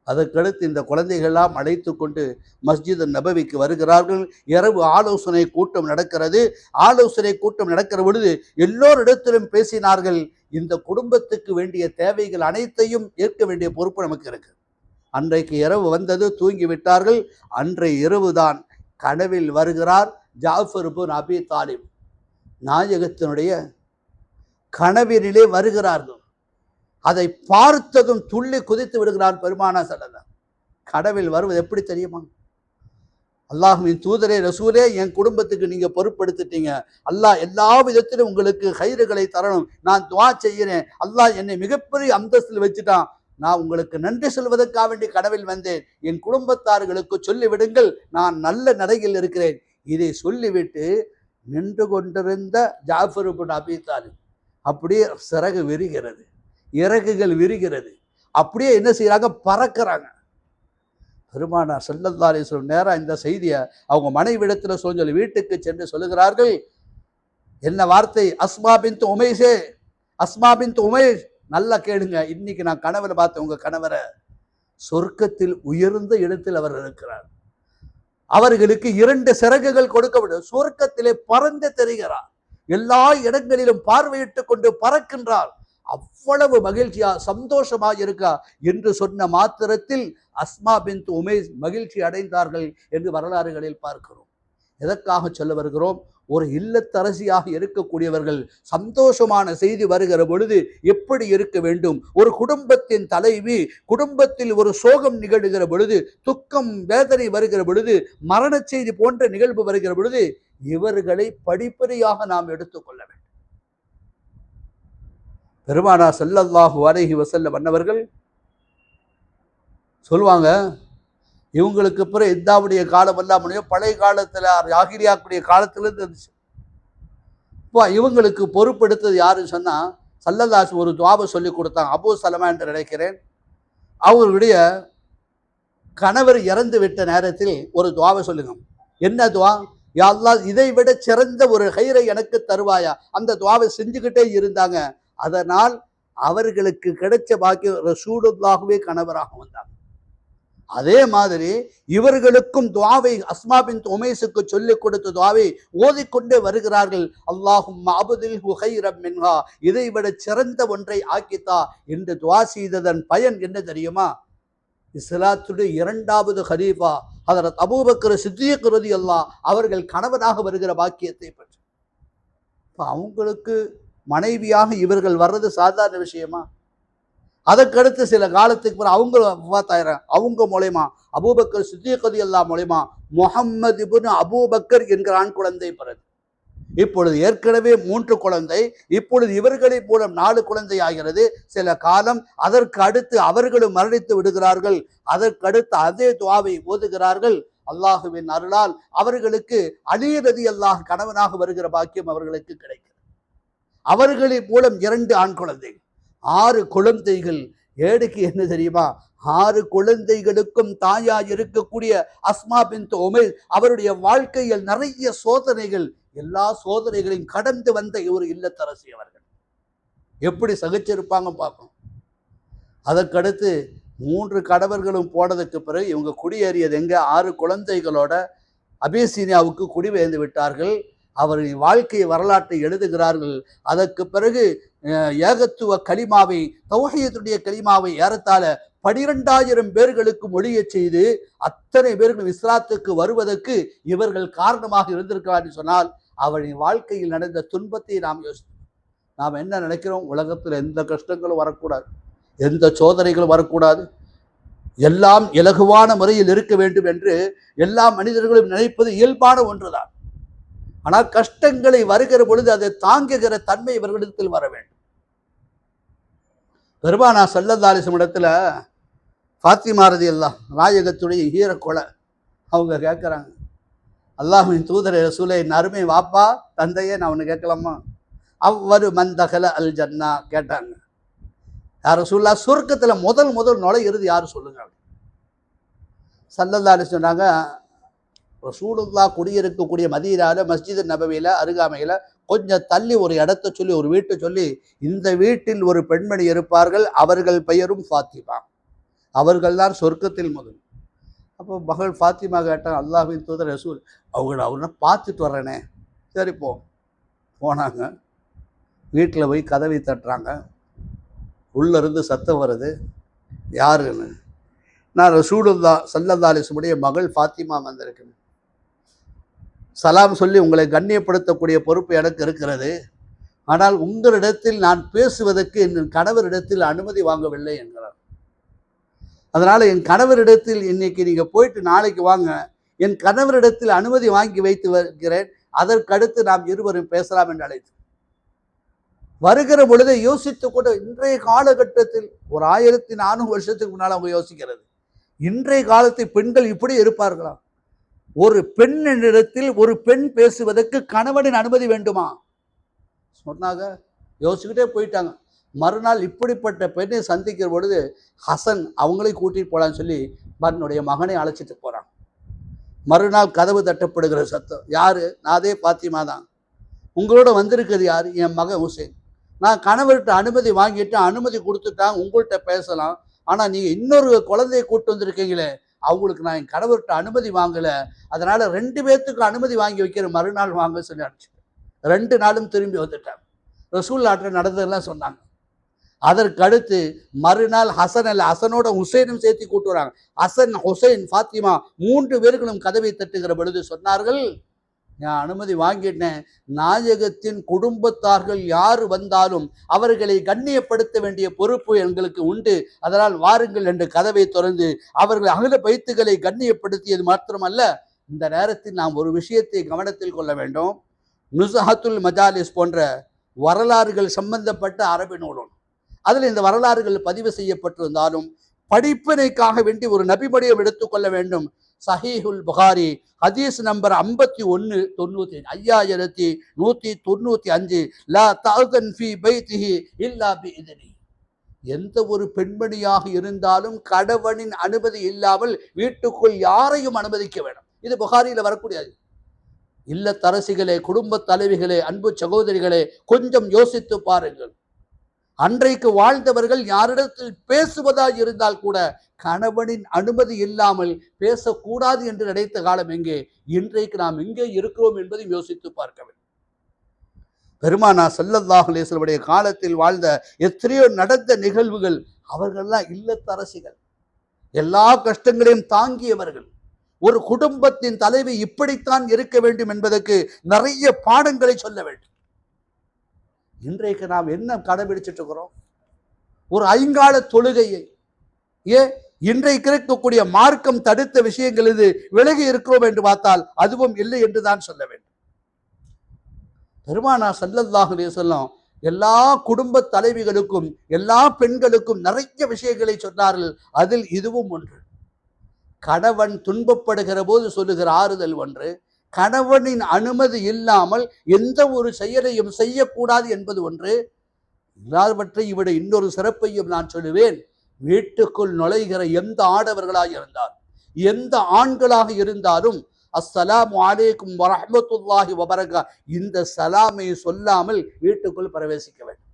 S1: அதற்கடுத்து இந்த குழந்தைகளெல்லாம் அழைத்து கொண்டு மஸ்ஜித் நபவிக்கு வருகிறார்கள். இரவு ஆலோசனை கூட்டம் நடக்கிறது. ஆலோசனை கூட்டம் நடக்கிற பொழுது எல்லோரிடத்திலும் பேசினார்கள், இந்த குடும்பத்துக்கு வேண்டிய தேவைகள் அனைத்தையும் ஏற்க வேண்டிய பொறுப்பு நமக்கு இருக்கு. அன்றைக்கு இரவு வந்தது, தூங்கி விட்டார்கள். அன்றைய இரவுதான் கனவில் வருகிறார் ஜாஃபர் இப்னு அபி தாலிப். நாயகத்தினுடைய கனவினிலே வருகிறார்கள். அதை பார்த்ததும் துள்ளி குதித்து விடுகிறார் பெருமானார் ஸல்லல்லாஹு. கடவில் வருவது எப்படி தெரியுமா? அல்லாஹ்வின் தூதரே ரசூலே, என் குடும்பத்துக்கு நீங்க பொறுப்பெடுத்துட்டீங்க, அல்லாஹ் எல்லா விதத்திலும் உங்களுக்கு ஹைறுகளை தரணும், நான் துஆ செய்கிறேன், அல்லாஹ் என்னை மிகப்பெரிய அந்தஸ்தில் வச்சுட்டான், நான் உங்களுக்கு நன்றி சொல்வதற்காக வேண்டி கடவில் வந்தேன், என் குடும்பத்தார்களுக்கு சொல்லிவிடுங்கள் நான் நல்ல நடையில் இருக்கிறேன். இதை சொல்லிவிட்டு நின்று கொண்டிருந்த ஜாஃபர் இப்னு அபி தாலிப் அப்படியே சிறகு விரிகிறது, இறகுகள் விரிகிறது, அப்படியே என்ன செய்யறாங்க, பறக்கிறாங்க. பெருமானார் ஸல்லல்லாஹு அலைஹி வஸல்லம் நேரா இந்த செய்தியை அவங்க மனைவிடத்துல சொல்லி வீட்டுக்கு சென்று சொல்லுகிறார்கள். என்ன வார்த்தை? அஸ்மா பின்த் உமைஸே, அஸ்மா பின்த் உமைஸ், நல்லா கேளுங்க, இன்னைக்கு நான் கணவரை பார்த்தேன், உங்க கணவரை சொர்க்கத்தில் உயர்ந்த இடத்தில் அவர் இருக்கிறார், அவர்களுக்கு 2 சிறகுகள் கொடுக்கப்படும், சொர்க்கத்திலே பறந்து தெரிகிறார், எல்லா இடங்களிலும் பார்வையிட்டு கொண்டு பறக்கின்றார், அவ்வளவு மகிழ்ச்சியா சந்தோஷமா இருக்கா என்று சொன்ன மாத்திரத்தில் அஸ்மா பின்த் உமைஸ் மகிழ்ச்சி அடைந்தார்கள் என்று வரலாறுகளில் பார்க்கிறோம். எதற்காக சொல்ல வருகிறோம்? ஒரு இல்லத்தரசியாக இருக்கக்கூடியவர்கள் சந்தோஷமான செய்தி வருகிற பொழுது எப்படி இருக்க வேண்டும்? ஒரு குடும்பத்தின் தலைவி, குடும்பத்தில் ஒரு சோகம் நிகழ்கிற பொழுது, துக்கம் வேதனை வருகிற பொழுது, மரண செய்தி போன்ற நிகழ்வு வருகிற பொழுது இவர்களை படிப்படியாக நாம் எடுத்துக்கொள்ள வேண்டும். பெருமானார் ஸல்லல்லாஹு அலைஹி வஸல்லம் அன்னவர்கள் சொல்லுவாங்க, இவங்களுக்கு பிறகு இத்தாவுடைய காலம் எல்லாம் முடியும், பழைய காலத்தில் ஜாகிலியாக்குடைய காலத்திலிருந்து இருந்துச்சு. இப்போ இவங்களுக்கு பொறுப்பெடுத்தது யாருன்னு சொன்னால் சல்லல்லாஹு ஒரு துவாவை சொல்லி கொடுத்தாங்க. அபூ சலமா என்று நினைக்கிறேன். அவர்களுடைய கணவர் இறந்து விட்ட நேரத்தில் ஒரு துவாவை சொல்லுங்க. என்ன துவா? யா அல்லாஹ், இதை விட சிறந்த ஒரு ஹைரை எனக்கு தருவாயா? அந்த துவாவை செஞ்சுக்கிட்டே இருந்தாங்க. அதனால் அவர்களுக்கு கிடைச்ச பாக்கியம் ரசூலுல்லாஹ்வே கணவராக வந்தாங்க. அதே மாதிரி இவர்களுக்கும் துவாவை அஸ்மா பின்த் உமைஸுக்கு சொல்லிக் கொடுத்த துவாவை ஓதிக்கொண்டே வருகிறார்கள். அல்லாஹும்ம அப்தில்ஹு கைரம் மின்ஹா, இதை விட சிறந்த ஒன்றை ஆக்கித்தா என்று துவா செய்ததன் பயன் என்ன தெரியுமா? இஸ்லாத்துடைய இரண்டாவது ஹலீஃபா ஹதரத் அபூபக்கர் சித்திக் ரலியல்லாஹு அவர்கள் கணவனாக வருகிற பாக்கியத்தை பெற்று, அவங்களுக்கு மனைவியாக இவர்கள் வர்றது சாதாரண விஷயமா? அதற்கடுத்து சில காலத்துக்கு பிறகு அவங்க வஃபாத்தாயிரம். அவங்க மூலமா அபூபக்கர் சித்திக் ரலியல்லாஹு மூலமா முஹம்மது இப்னு அபூபக்கர் என்கிற ஆண் குழந்தை பிறகு இப்பொழுது ஏற்கனவே 3 குழந்தை, இப்பொழுது இவர்களின் மூலம் 4 குழந்தை ஆகிறது. சில காலம் அதற்கு அடுத்து அவர்களும் மரணித்து விடுகிறார்கள். அதற்கடுத்து அதே துஆவை ஓதுகிறார்கள். அல்லாஹுவின் அருளால் அவர்களுக்கு அலி ரலியல்லாஹு கணவனாக வருகிற பாக்கியம் அவர்களுக்கு கிடைக்கிறது. அவர்களின் மூலம் 2 ஆண் குழந்தை, 6 குழந்தைகள். ஏடுக்கு என்ன தெரியுமா? 6 குழந்தைகளுக்கும் தாயாய் இருக்கக்கூடிய அஸ்மா பின்த் உமைஸ் அவருடைய வாழ்க்கையில் நிறைய சோதனைகள், எல்லா சோதனைகளையும் கடந்து வந்த ஒரு இல்லத்தரசி அவர்கள் எப்படி சகிச்சிருப்பாங்க பார்க்கணும். அதற்கடுத்து 3 கணவர்களும் போனதுக்கு பிறகு இவங்க குடியேறியது எங்க? 6 குழந்தைகளோட அபிசீனியாவுக்கு குடிபெயர்ந்து விட்டார்கள். அவரின் வாழ்க்கை வரலாற்றை எழுதுகிறார்கள். அதற்கு பிறகு ஏகத்துவ கலிமாவை, தௌஹீதுடைய கலிமாவை ஏறத்தாழ 12,000 பேர்களுக்கு மொழிய செய்து அத்தனை பேர்களும் இஸ்லாத்துக்கு வருவதற்கு இவர்கள் காரணமாக இருந்திருக்கிறார் சொன்னால், அவரின் வாழ்க்கையில் நடந்த துன்பத்தை நாம் யோசித்தோம். நாம் என்ன நினைக்கிறோம்? உலகத்தில் எந்த கஷ்டங்களும் வரக்கூடாது, எந்த சோதனைகளும் வரக்கூடாது, எல்லாம் இலகுவான முறையில் இருக்க வேண்டும் என்று எல்லா மனிதர்களும் நினைப்பது இயல்பான ஒன்றுதான். ஆனால் கஷ்டங்களை வருகிற பொழுது அதை தாங்குகிற தன்மை இவர்களிடத்தில் வர வேண்டும். பெருமானா ஸல்லல்லாஹு அலைஹி வஸல்லம் இடத்துல ஃபாத்திமா ரலியல்லாஹு நாயகத்துடைய ஈரக்கொலை அவங்க கேட்குறாங்க, அல்லாஹ்வின் தூதரே ரசூலே, என் அருமை வாப்பா தந்தையே, நான் ஒன்று கேட்கலாமா? அவ்வரு மந்தகல அல் ஜன்னா கேட்டாங்க. யார் ரசூலுல்லாஹ், சொர்க்கத்தில் முதல் நுழையிறது யார் சொல்லுங்க? ஸல்லல்லாஹு அலைஹி சொன்னாங்க, ரசூலுல்லாஹ் குடியிருக்கக்கூடிய மதீனால மஸ்ஜித் நபவியில் அருகாமையில் கொஞ்சம் தள்ளி ஒரு இடத்த சொல்லி, ஒரு வீட்டை சொல்லி, இந்த வீட்டில் ஒரு பெண்மணி இருப்பார்கள், அவர்கள் பெயரும் ஃபாத்திமா, அவர்கள் தான் சொர்க்கத்தில் முதல். அப்போ மகள் ஃபாத்திமா கேட்டாங்க, அல்லாஹ்வின் தூதர் ரசூல், அவரை பார்த்துட்டு வர்றேனே. சரி போனாங்க. வீட்டில் போய் கதவை தட்டுறாங்க. உள்ளேருந்து சத்தம் வருது. யாருன்னு? நான் ரசூலுல்லாஹ் ஸல்லல்லாஹு அலைஹி வஸல்லம் மகள் ஃபாத்திமா வந்திருக்கேன். சலாம் சொல்லி உங்களை கண்ணியப்படுத்தக்கூடிய பொறுப்பு எனக்கு இருக்கிறது. ஆனால் உங்களிடத்தில் நான் பேசுவதற்கு என் கணவரிடத்தில் அனுமதி வாங்கவில்லை என்கிறார். அதனால் என் கணவரிடத்தில் இன்னைக்கு நீங்கள் போயிட்டு நாளைக்கு வாங்க, என் கணவரிடத்தில் அனுமதி வாங்கி வைத்து வருகிறேன், அதற்கடுத்து நாம் இருவரும் பேசலாம் என்று அழைத்து வருகிற பொழுது யோசித்து கூட, இன்றைய காலகட்டத்தில் ஒரு 1400 வருஷத்துக்கு முன்னால் அவங்க யோசிக்கிறது, இன்றைய காலத்தில் பெண்கள் இப்படி இருப்பார்களா? ஒரு பெண்ணிடத்தில் ஒரு பெண் பேசுவதற்கு கணவனின் அனுமதி வேண்டுமா? சொன்னாங்க. யோசிச்சுக்கிட்டே போயிட்டாங்க. மறுநாள் இப்படிப்பட்ட பெண்ணை சந்திக்கிற பொழுது ஹசன் அவங்களையும் கூட்டிட்டு போகலான்னு சொல்லி தன்னுடைய மகனை அழைச்சிட்டு போகிறான். மறுநாள் கதவு தட்டப்படுகிற சத்தம். யாரு? நாதே பாத்திமா தான். உங்களோட வந்திருக்கிறது யார்? என் மகன் ஹுசைன். நான் கணவர்கிட்ட அனுமதி வாங்கிட்டு அனுமதி கொடுத்துட்டாங்க, உங்கள்கிட்ட பேசலாம். ஆனால் நீங்கள் இன்னொரு குழந்தையை கூப்பிட்டு வந்திருக்கீங்களே, அவங்களுக்கு நான் என் கணவர்கிட்ட அனுமதி வாங்கலை, அதனால் 2 பேர்த்துக்கும் அனுமதி வாங்கி வைக்கிற, மறுநாள் வாங்க சொல்லி அனுப்பிச்சிட்டேன். 2 நாளும் திரும்பி வந்துட்டாங்க. ரசூலுல்லாஹ் நடந்ததெல்லாம் சொன்னாங்க. அதற்கு அடுத்து மறுநாள் ஹசனோட ஹுசைனும் சேர்த்து கூட்டு வராங்க. ஹசன், ஹுசைன், ஃபாத்திமா 3 பேர்களும் கதவை தட்டுகிற பொழுது சொன்னார்கள், நான் அனுமதி வாங்கிட்டேன், நாயகத்தின் குடும்பத்தார்கள் யார் வந்தாலும் அவர்களை கண்ணியப்படுத்த வேண்டிய பொறுப்பு எங்களுக்கு உண்டு, அதனால் வாருங்கள் என்று கதவை திறந்து அவர்கள் அகல பைத்துகளை கண்ணியப்படுத்தியது மாத்திரமல்ல, இந்த நேரத்தில் நாம் ஒரு விஷயத்தை கவனத்தில் கொள்ள வேண்டும். நுஸஹத்துல் மஜாலிஸ் போன்ற வரலாறுகள் சம்பந்தப்பட்ட அரபி நூலும் அதில் இந்த வரலாறுகள் பதிவு செய்யப்பட்டிருந்தாலும் படிப்பினைக்காக வேண்டி ஒரு நபிமொழியை எடுத்துக்கொள்ள வேண்டும். சஹீஹுல் புகாரி ஹதீஸ் நம்பர் 5190 5195 லா தஅதன் ஃபீ பைத்திஹி இல்லா பிஇذنி. எந்த ஒரு பெண்மணியாக இருந்தாலும் கணவனின் அனுமதி இல்லாமல் வீட்டுக்குள் யாரையும் அனுமதிக்க வேண்டும். இது புகாரியில வரக்கூடியது. இல்லத்தரசிகளே, குடும்ப தலைவிகளே, அன்பு சகோதரிகளே, கொஞ்சம் யோசித்து பாருங்கள். அன்றைக்கு வாழ்ந்தவர்கள் யாரிடத்தில் பேசுவதாக இருந்தால் கூட கணவனின் அனுமதி இல்லாமல் பேசக்கூடாது என்று நினைத்த காலம் எங்கே? இன்றைக்கு நாம் எங்கே இருக்கிறோம் என்பதையும் யோசித்து பார்க்க வேண்டும். பெருமானா ஸல்லல்லாஹு அலைஹி வஸல்லம் காலத்தில் வாழ்ந்த எத்தனையோ நடந்த நிகழ்வுகள். அவர்கள்லாம் இல்லத்தரசிகள், எல்லா கஷ்டங்களையும் தாங்கியவர்கள். ஒரு குடும்பத்தின் தலைவி இப்படித்தான் இருக்க வேண்டும் என்பதற்கு நிறைய பாடங்களை சொல்ல வேண்டும். இன்றைக்கு நாம் என்ன கடைபிடிச்சிட்டு இருக்கிறோம்? ஒரு ஐங்கால தொழுகையை இன்றைக்கு இருக்கக்கூடிய மார்க்கம் தடுத்த விஷயங்கள் இது விலகி இருக்கிறோம் என்று பார்த்தால் அதுவும் இல்லை என்றுதான் சொல்ல வேண்டும். பெருமானா ஸல்லல்லாஹு அலைஹி வஸல்லம் எல்லா குடும்ப தலைவிகளுக்கும் எல்லா பெண்களுக்கும் நிறைய விஷயங்களை சொன்னார்கள். அதில் இதுவும் ஒன்று. கணவன் துன்பப்படுகிற போது சொல்லுகிற ஆறுதல் ஒன்று. கணவனின் அனுமதி இல்லாமல் எந்த ஒரு செயலையும் செய்யக்கூடாது என்பது ஒன்று. எல்லாவற்றை விட இன்னொரு சிறப்பையும் நான் சொல்லுவேன். வீட்டுக்குள் நுழைகிற எந்த ஆடவர்களாக இருந்தாலும், எந்த ஆண்களாக இருந்தாலும், அஸ்ஸலாமு அலைக்கும் வரஹ்மத்துல்லாஹி வபரகா இந்த சலாமை சொல்லாமல் வீட்டுக்குள் பிரவேசிக்க வேண்டும்.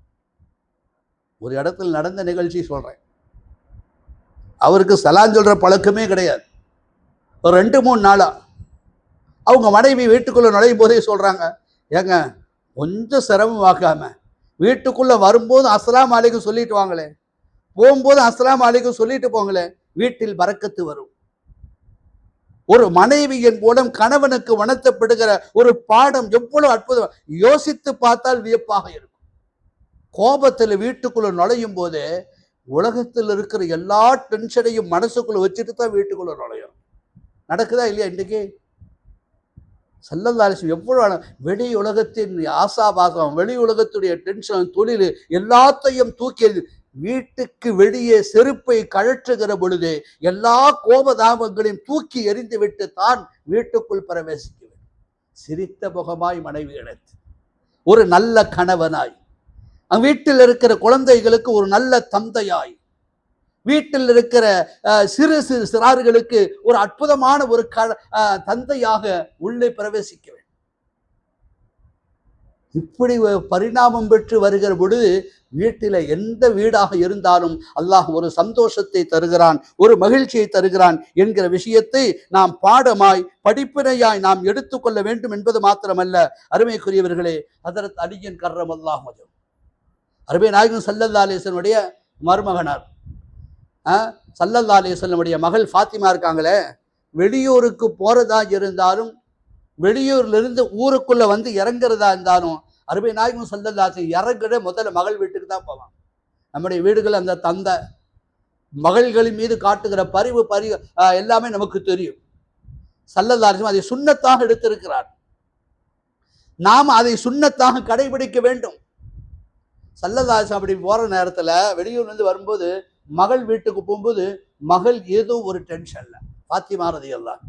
S1: ஒரு இடத்தில் நடந்த நிகழ்ச்சி சொல்றேன். அவருக்கு சலாம் சொல்ற பழக்கமே கிடையாது. ஒரு 2-3 நாளா அவங்க மனைவி வீட்டுக்குள்ள நுழையும் போதே சொல்றாங்க, ஏங்க கொஞ்சம் சிரமமாக்காம வீட்டுக்குள்ள வரும்போது அஸ்ஸலாமு அலைக்கும் சொல்லிட்டு வாங்களே, போகும்போது அஸ்ஸலாமு அலைக்கும் சொல்லிட்டு போங்களே, வீட்டில் பரக்கத்து வரும். ஒரு மனைவியின் மூலம் கணவனுக்கு வணங்கப்படுகிற ஒரு பாடம் எவ்வளவு அற்புதம். யோசித்து பார்த்தால் வியப்பாக இருக்கும். கோபத்தில் வீட்டுக்குள்ள நுழையும் போது உலகத்தில் இருக்கிற எல்லா டென்ஷனையும் மனசுக்குள்ள வச்சுட்டு தான் வீட்டுக்குள்ள நுழையும். நடக்குதா இல்லையா? இன்றைக்கு ஸல்லல்லாஹு அலைஹி வஸல்லம் எவ்வளவு வெளி உலகத்தின் ஆசாபாசம், வெளி உலகத்துடைய டென்ஷன், தொழில் எல்லாத்தையும் தூக்கி வீட்டுக்கு வெளியே செருப்பை கழற்றுகிற பொழுது எல்லா கோபதாபங்களையும் தூக்கி எறிந்துவிட்டு தான் வீட்டுக்குள் பிரவேசிக்க வேண்டும். சிரித்த முகமாய் மனைவி எடுத்து ஒரு நல்ல கணவனாய், வீட்டில் இருக்கிற குழந்தைகளுக்கு ஒரு நல்ல தந்தையாய், வீட்டில் இருக்கிற சிறு சிறு சிறார்களுக்கு ஒரு அற்புதமான ஒரு தந்தையாக உள்ளே பிரவேசிக்க வேண்டும். இப்படி பரிணாமம் பெற்று வருகிற பொழுது வீட்டில் எந்த வீடாக இருந்தாலும் அல்லாஹ் ஒரு சந்தோஷத்தை தருகிறான், ஒரு மகிழ்ச்சியை தருகிறான் என்கிற விஷயத்தை நாம் பாடமாய் படிப்பினையாய் நாம் எடுத்துக்கொள்ள வேண்டும் என்பது மாத்திரமல்ல. அருமைக்குரியவர்களே, ஹதரத் அலியின் கர்ரமல்லாஹு வஜஹு அருமை நாயகம் ஸல்லல்லாஹு அலைஹி வஸல்லம் மருமகனார் ஸல்லல்லாஹு அலைஹி வஸல்லம் மகள் ஃபாத்திமா இருக்காங்களே, வெளியூருக்கு போறதா இருந்தாலும் வெளியூர்லேருந்து ஊருக்குள்ள வந்து இறங்குறதா இருந்தாலும் அருமை நாயகம் ஸல்லல்லாஹு அலைஹி வஸல்லம் இறங்குற முதல்ல மகள் வீட்டுக்கு தான் போவாங்க. நம்முடைய வீடுகள் அந்த தந்தை மகள்களின் மீது காட்டுகிற பரிவு எல்லாமே நமக்கு தெரியும். ஸல்லல்லாஹு அலைஹி வஸல்லம் அதை சுன்னத்தாக எடுத்திருக்கிறார். நாம் அதை சுன்னத்தாக கடைபிடிக்க வேண்டும். ஸல்லல்லாஹு அலைஹி வஸல்லம் அப்படி போற நேரத்தில் வெளியூர்லேருந்து வரும்போது மகள் வீட்டுக்கு போகும்போது மகள் ஏதோ ஒரு டென்ஷன்ல, ஃபாத்திமா ரலியல்லாஹு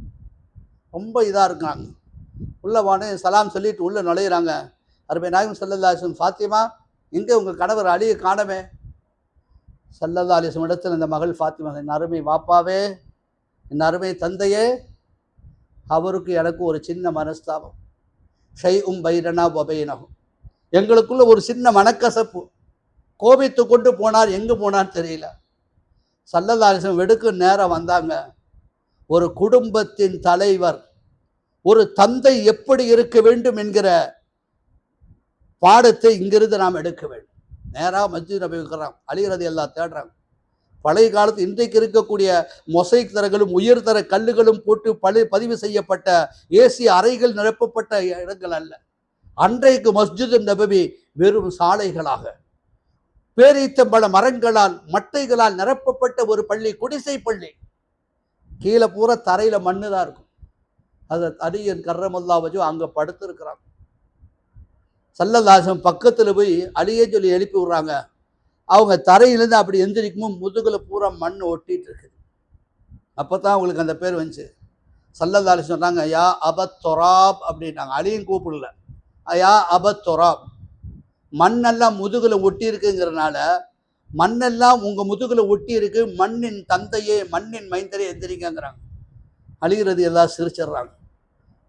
S1: ரொம்ப இதாக இருக்காங்க. உள்ள வானே சலாம் சொல்லிட்டு உள்ள நுழையிறாங்க. அருமை நாயகம் ஸல்லல்லாஹு அலைஹி வஸல்லம், ஃபாத்திமா எங்கே உங்கள் கணவர் அலியை காணவே? ஸல்லல்லாஹு அலைஹி வஸல்லம் இடத்தில் அந்த மகள் ஃபாத்திமா, என் அருமை வாப்பாவே, என் அருமை தந்தையே, அவருக்கு எனக்கு ஒரு சின்ன மனஸ்தாபம், ஷைஉம் பைனனா வ பைனஹு, எங்களுக்குள்ள ஒரு சின்ன மனக்கசப்பு. கோபித்து கொண்டு போனார், எங்கே போனார் தெரியல. ஸல்லல்லாஹு அலைஹி வஸல்லம் வெடுக்கு நேரம் வந்தாங்க. ஒரு குடும்பத்தின் தலைவர், ஒரு தந்தை எப்படி இருக்க வேண்டும் என்கிற பாடத்தை இங்கிருந்து நாம் எடுக்க வேண்டும். நேராக மஸ்ஜித் நபி இருக்கிறான், அலி ரலியல்லாஹு தேடுறாங்க. பழைய காலத்து இன்றைக்கு இருக்கக்கூடிய மொசைக் தரங்களும் உயர்தர கல்லுகளும் போட்டு பதிவு செய்யப்பட்ட ஏசி அறைகள் நிரப்பப்பட்ட இடங்கள் அல்ல. அன்றைக்கு மஸ்ஜித் நபவி வெறும் சாலைகளாக, பேரீத்தம்பழ மரங்களால் மட்டைகளால் நிரப்பப்பட்ட ஒரு பள்ளி, குடிசை பள்ளி. கீழே பூரா தரையில மண்ணு தான் இருக்கும். அது அலியின் கர்ரமல்லாஹு வஜஹு அங்கே படுத்திருக்கிறாங்க. ஸல்லல்லாஹு அலைஹி வஸல்லம் பக்கத்தில் போய் அலியே சொல்லி எழுப்பி விடுறாங்க. அவங்க தரையிலேருந்து அப்படி எந்திரிக்கும் முதுகுல பூரா மண் ஒட்டிட்டு இருக்குது. அப்போ தான் அவங்களுக்கு அந்த பேர் வந்துச்சு. ஸல்லல்லாஹு அலைஹி சொன்னாங்க, யா அபத் தொராப் அப்படின்னாங்க. அலியும் கூப்பிடல, யா அபத் தொராப். மண்ணெல்லாம் முதுகுல ஒட்டி இருக்குங்கிறனால, மண்ணெல்லாம் உங்க முதுகுல ஒட்டி இருக்கு, மண்ணின் தந்தையே மண்ணின் மைந்தரே எந்திரிங்கிறாங்க. அலி ரலியல்லாஹு சிரிச்சிடுறாங்க.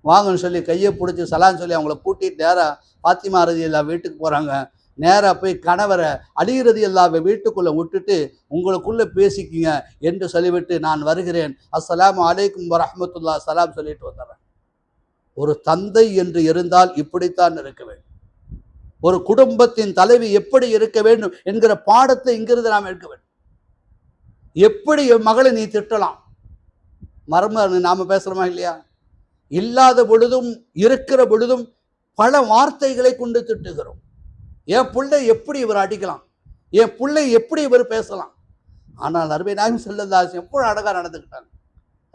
S1: வாங்கன்னு சொல்லி கையை பிடிச்சி சலான்னு சொல்லி அவங்கள கூட்டிட்டு நேராக ஃபாத்திமா ரலியல்லாஹு வீட்டுக்கு போகிறாங்க. நேராக போய் கணவரை அலி ரலியல்லாஹு வீட்டுக்குள்ளே விட்டுட்டு உங்களுக்குள்ளே பேசிக்கிங்க என்று சொல்லிவிட்டு நான் வருகிறேன், அஸ்ஸலாமு அலைக்கும் வரஹ்மத்துல்லாஹ் சலாம் சொல்லிட்டு வந்துடுறேன். ஒரு தந்தை என்று இருந்தால் இப்படித்தான் இருக்க வேண்டும். ஒரு குடும்பத்தின் தலைவி எப்படி இருக்க வேண்டும் என்கிற பாடத்தை இங்கிருந்து நாம் எடுக்க வேண்டும். எப்படி மகளை நீ திட்டலாம், மர்ம நாம பேசுறோமா இல்லையா? இல்லாத பொழுதும் இருக்கிற பொழுதும் பல வார்த்தைகளை கொண்டு திட்டுகிறோம். என் பிள்ளை எப்படி இவர் அடிக்கலாம், என் பிள்ளை எப்படி இவர் பேசலாம். ஆனால் அருமை நாயகம் ஸல்லல்லாஹு அலைஹி வஸல்லம் எவ்வளவு அழகா நடந்துக்கிட்டாங்க.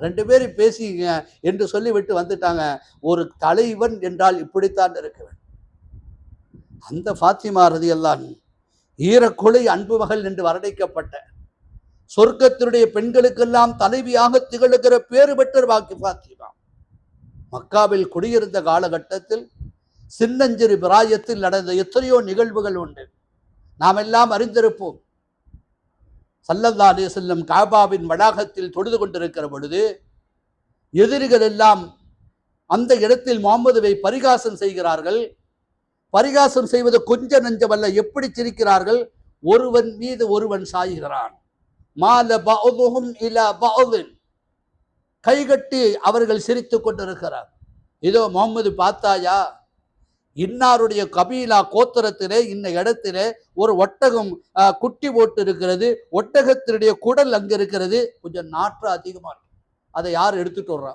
S1: ரெண்டு பேரும் பேசிங்க என்று சொல்லிவிட்டு வந்துட்டாங்க. ஒரு தலைவன் என்றால் இப்படித்தான் இருக்க வேண்டும். அந்த ஃபாத்திமா ரலியல்லாஹு அன்ஹா ஈரக்கொலை அன்பு மகள் என்று வர்ணிக்கப்பட்ட சொர்க்கத்தினுடைய பெண்களுக்கெல்லாம் தலைவியாக திகழுகிற பேறு பெற்ற ஃபாத்திமா மக்காவில் குடியிருந்த காலகட்டத்தில் சின்னஞ்சிறு பிராயத்தில் நடந்த எத்தனையோ நிகழ்வுகள் உண்டு, நாம் எல்லாம் அறிந்திருப்போம். ஸல்லல்லாஹு அலைஹி வஸல்லம் காபாவின் வளாகத்தில் தொழுது கொண்டிருக்கிற பொழுது எதிரிகள் எல்லாம் அந்த இடத்தில் முஹம்மதுவை பரிகாசம் செய்கிறார்கள். பரிகாசம் செய்வது கொஞ்ச நஞ்சமல்ல, எப்படி சிரிக்கிறார்கள், ஒருவன் மீது ஒருவன் சாய்கிறான். மால பஅதுஹும் இலா பஅதின், கைகட்டி அவர்கள் சிரித்துக் கொண்டிருக்கிறார். இதோ முஹம்மது பார்த்தாயா, இன்னாருடைய கபீலா கோத்திரத்திலே இந்த இடத்திலே ஒரு ஒட்டகம் குட்டி போட்டு இருக்கிறது, ஒட்டகத்தினுடைய குடல் அங்க இருக்கிறது, கொஞ்சம் நாற்றம் அதிகமா இருக்கு, அதை யார் எடுத்துட்டு வர்றா?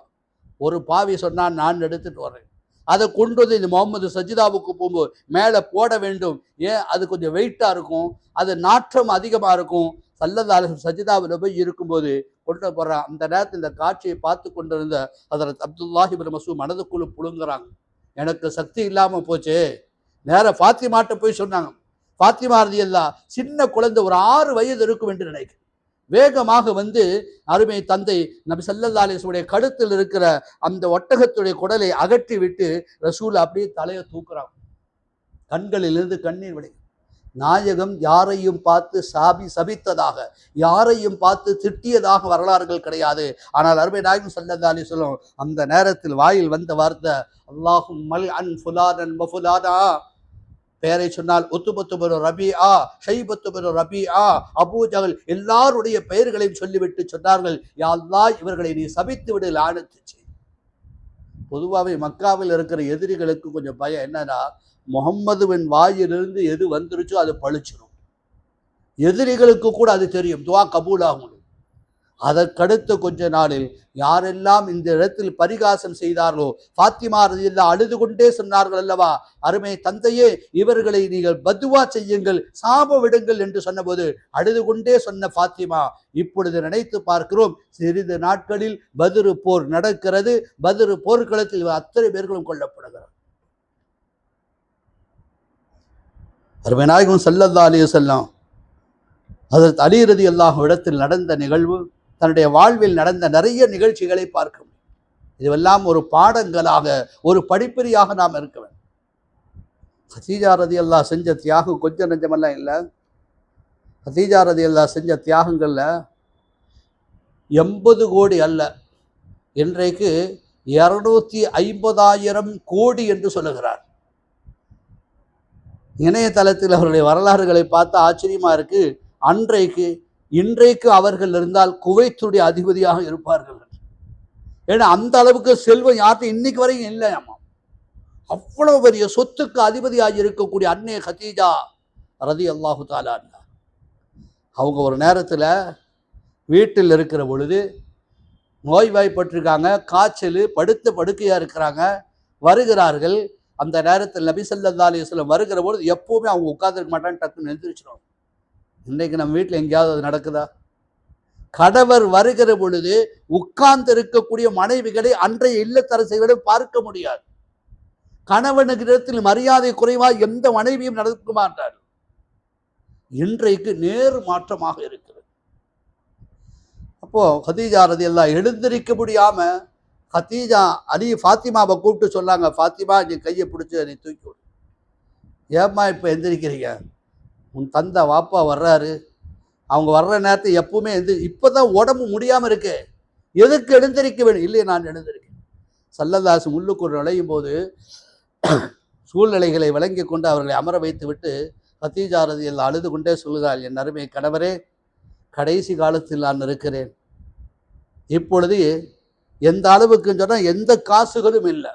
S1: ஒரு பாவி சொன்னான், நான் எடுத்துட்டு வர்றேன். அதை கொண்டு வந்து இந்த முகமது சஜிதாவுக்கு போகும்போது மேலே போட வேண்டும், ஏன் அது கொஞ்சம் வெயிட்டாக இருக்கும், அது நாற்றம் அதிகமாக இருக்கும். ஸல்லல்லாஹு அலைஹி வஸல்லம் சஜிதாவில் போய் இருக்கும்போது கொண்டு போகிறான். அந்த நேரத்தில் இந்த காட்சியை பார்த்து கொண்டிருந்த ஹஜ்ரத் அப்துல்லாஹ் இப்னு மஸ்ஊத் மனதுக்குள்ள புழுங்குறாங்க, எனக்கு சக்தி இல்லாமல் போச்சு. நேராக ஃபாத்திமாட்ட போய் சொன்னாங்க. ஃபாத்திமா ரலியல்லாஹு சின்ன குழந்தை, ஒரு 6 வயது இருக்கும் என்று நினைக்கிறேன். வேகமாக வந்து அருமை தந்தை நபி ஸல்லல்லாஹு அலைஹி வஸல்லம் கழுத்தில் இருக்கிற அந்த ஒட்டகத்துடைய குடலை அகற்றி விட்டு ரசூல் அப்படியே தலையை தூக்குறாங்க. கண்களிலிருந்து கண்ணீர் விடை. நாயகம் யாரையும் பார்த்து சபித்ததாக, யாரையும் பார்த்து திட்டியதாக வரலாறுகள் கிடையாது. ஆனால் அருமை நாயகம் ஸல்லல்லாஹு அலைஹி வஸல்லம் அந்த நேரத்தில் வாயில் வந்த வார்த்தை, அல்லாஹும்மல் அன் ஃபுலானன் வ ஃபுலானா, பெயரை சொன்னால் உத்துபத்து பின் ரபீஆ, ஷைபத்து பின் ரபீஆ, அபூ ஜஹல், எல்லாருடைய பெயர்களையும் சொல்லிவிட்டு சொன்னார்கள், யா அல்லாஹ் இவர்களை நீ சபித்து விடு, லானத்து செய். பொதுவாகவே மக்காவில் இருக்கிற எதிரிகளுக்கு கொஞ்சம் பயம் என்னன்னா, முஹம்மதுவின் வாயிலிருந்து எது வந்துருச்சோ அது பழிச்சிடும். எதிரிகளுக்கு கூட அது தெரியும், துவா கபூலாகும். அதற்கடுத்த கொஞ்ச நாளில் யாரெல்லாம் இந்த இடத்தில் பரிகாசம் செய்தார்களோ, ஃபாத்திமா ரலியல்லாஹு அழுது கொண்டே சொன்னார்கள் அல்லவா, அருமை தந்தையே இவர்களை நீங்கள் பதுவா செய்யுங்கள், சாப விடுங்கள் என்று சொன்னபோது அழுது கொண்டே சொன்ன ஃபாத்திமா, இப்பொழுது நினைத்து பார்க்கிறோம், சிறிது நாட்களில் பத்ரு போர் நடக்கிறது. பத்ரு போர்க்களத்தில் அத்தனை பேர்களும் கொல்லப்படுகிறார். அருமை நாயகம் ஸல்லல்லாஹு அலைஹி வஸல்லம் ஹஜ்ரத் அலி ரலியல்லாஹு இடத்தில் நடந்த நிகழ்வு, தன்னுடைய வாழ்வில் நடந்த நிறைய நிகழ்ச்சிகளை பார்க்க முடியும். இதுவெல்லாம் ஒரு பாடங்களாக, ஒரு படிப்பறியாக நாம் இருக்க வேண்டும். ஹதீஜா ரலியல்லாஹு செஞ்ச தியாகம் கொஞ்சம் நெஞ்சமெல்லாம் இல்லை. ஹதீஜா ரலியல்லாஹு செஞ்ச தியாகங்கள்ல 80 கோடி அல்ல, இன்றைக்கு 250,000 கோடி என்று சொல்லுகிறார். இணையதளத்தில் அவருடைய வரலாறுகளை பார்த்து ஆச்சரியமா இருக்கு. இன்றைக்கு அவர்கள் இருந்தால் குவைத்துடைய அதிபதியாக இருப்பார்கள். ஏன்னா அந்த அளவுக்கு செல்வம் யார்கிட்ட இன்னைக்கு வரைக்கும் இல்லையாமா. அவ்வளவு பெரிய சொத்துக்கு அதிபதியாக இருக்கக்கூடிய அன்னை ஹதீஜா ரலியல்லாஹு தஆலா அன்ஹா, அவங்க ஒரு நேரத்தில் வீட்டில் இருக்கிற பொழுது நோய்வாய்ப்பட்டிருக்காங்க, காய்ச்சல், படுத்த படுக்கையாக இருக்கிறாங்க. வருகிறார்கள். அந்த நேரத்தில் நபி ஸல்லல்லாஹு அலைஹி வஸல்லம் வருகிற பொழுது எப்பவுமே அவங்க உட்கார்ந்துருக்க மாட்டாங்க, டக்குன்னு எழுந்திரிச்சிடும். இன்னைக்கு நம்ம வீட்டில் எங்கேயாவது அது நடக்குதா? கணவர் வருகிற பொழுது உட்கார்ந்து இருக்கக்கூடிய மனைவிகளை அன்றைய இல்லத்தரசிகளை பார்க்க முடியாது. கணவனுக்கு இடத்தில் மரியாதை குறைவா எந்த மனைவியும் நடக்க மாட்டார். இன்றைக்கு நேர் மாற்றமாக இருக்கிறது. அப்போ கதீஜா ரலியல்லாஹு எழுந்திருக்க முடியாம கதீஜா ஃபாத்திமாவை கூப்பிட்டு சொன்னாங்க, ஃபாத்திமா நீ கையை பிடிச்சி நீ தூக்கி விடு. ஏம்மா இப்போ எந்திரிக்கிறீங்க? உன் தந்தை வாப்பா வர்றாரு, அவங்க வர்ற நேரத்தை எப்பவுமே இப்போதான் உடம்பு முடியாமல் இருக்கு, எதுக்கு எழுந்திருக்க வேண்டும்? இல்லை, நான் எழுந்திருக்கேன். சல்லல்லாஹு உள்ளுக்குள் நுழையும் போது சூழ்நிலைகளை விளங்கி கொண்டு அவர்களை அமர வைத்து விட்டு கதீஜா ரலியல்லாஹு அழுது கொண்டே சொல்கிறாள், என் அருமை கணவரே, கடைசி காலத்தில் நான் இருக்கிறேன். இப்பொழுது எந்த அளவுக்குன்னு சொன்னால் எந்த காசுகளும் இல்லை.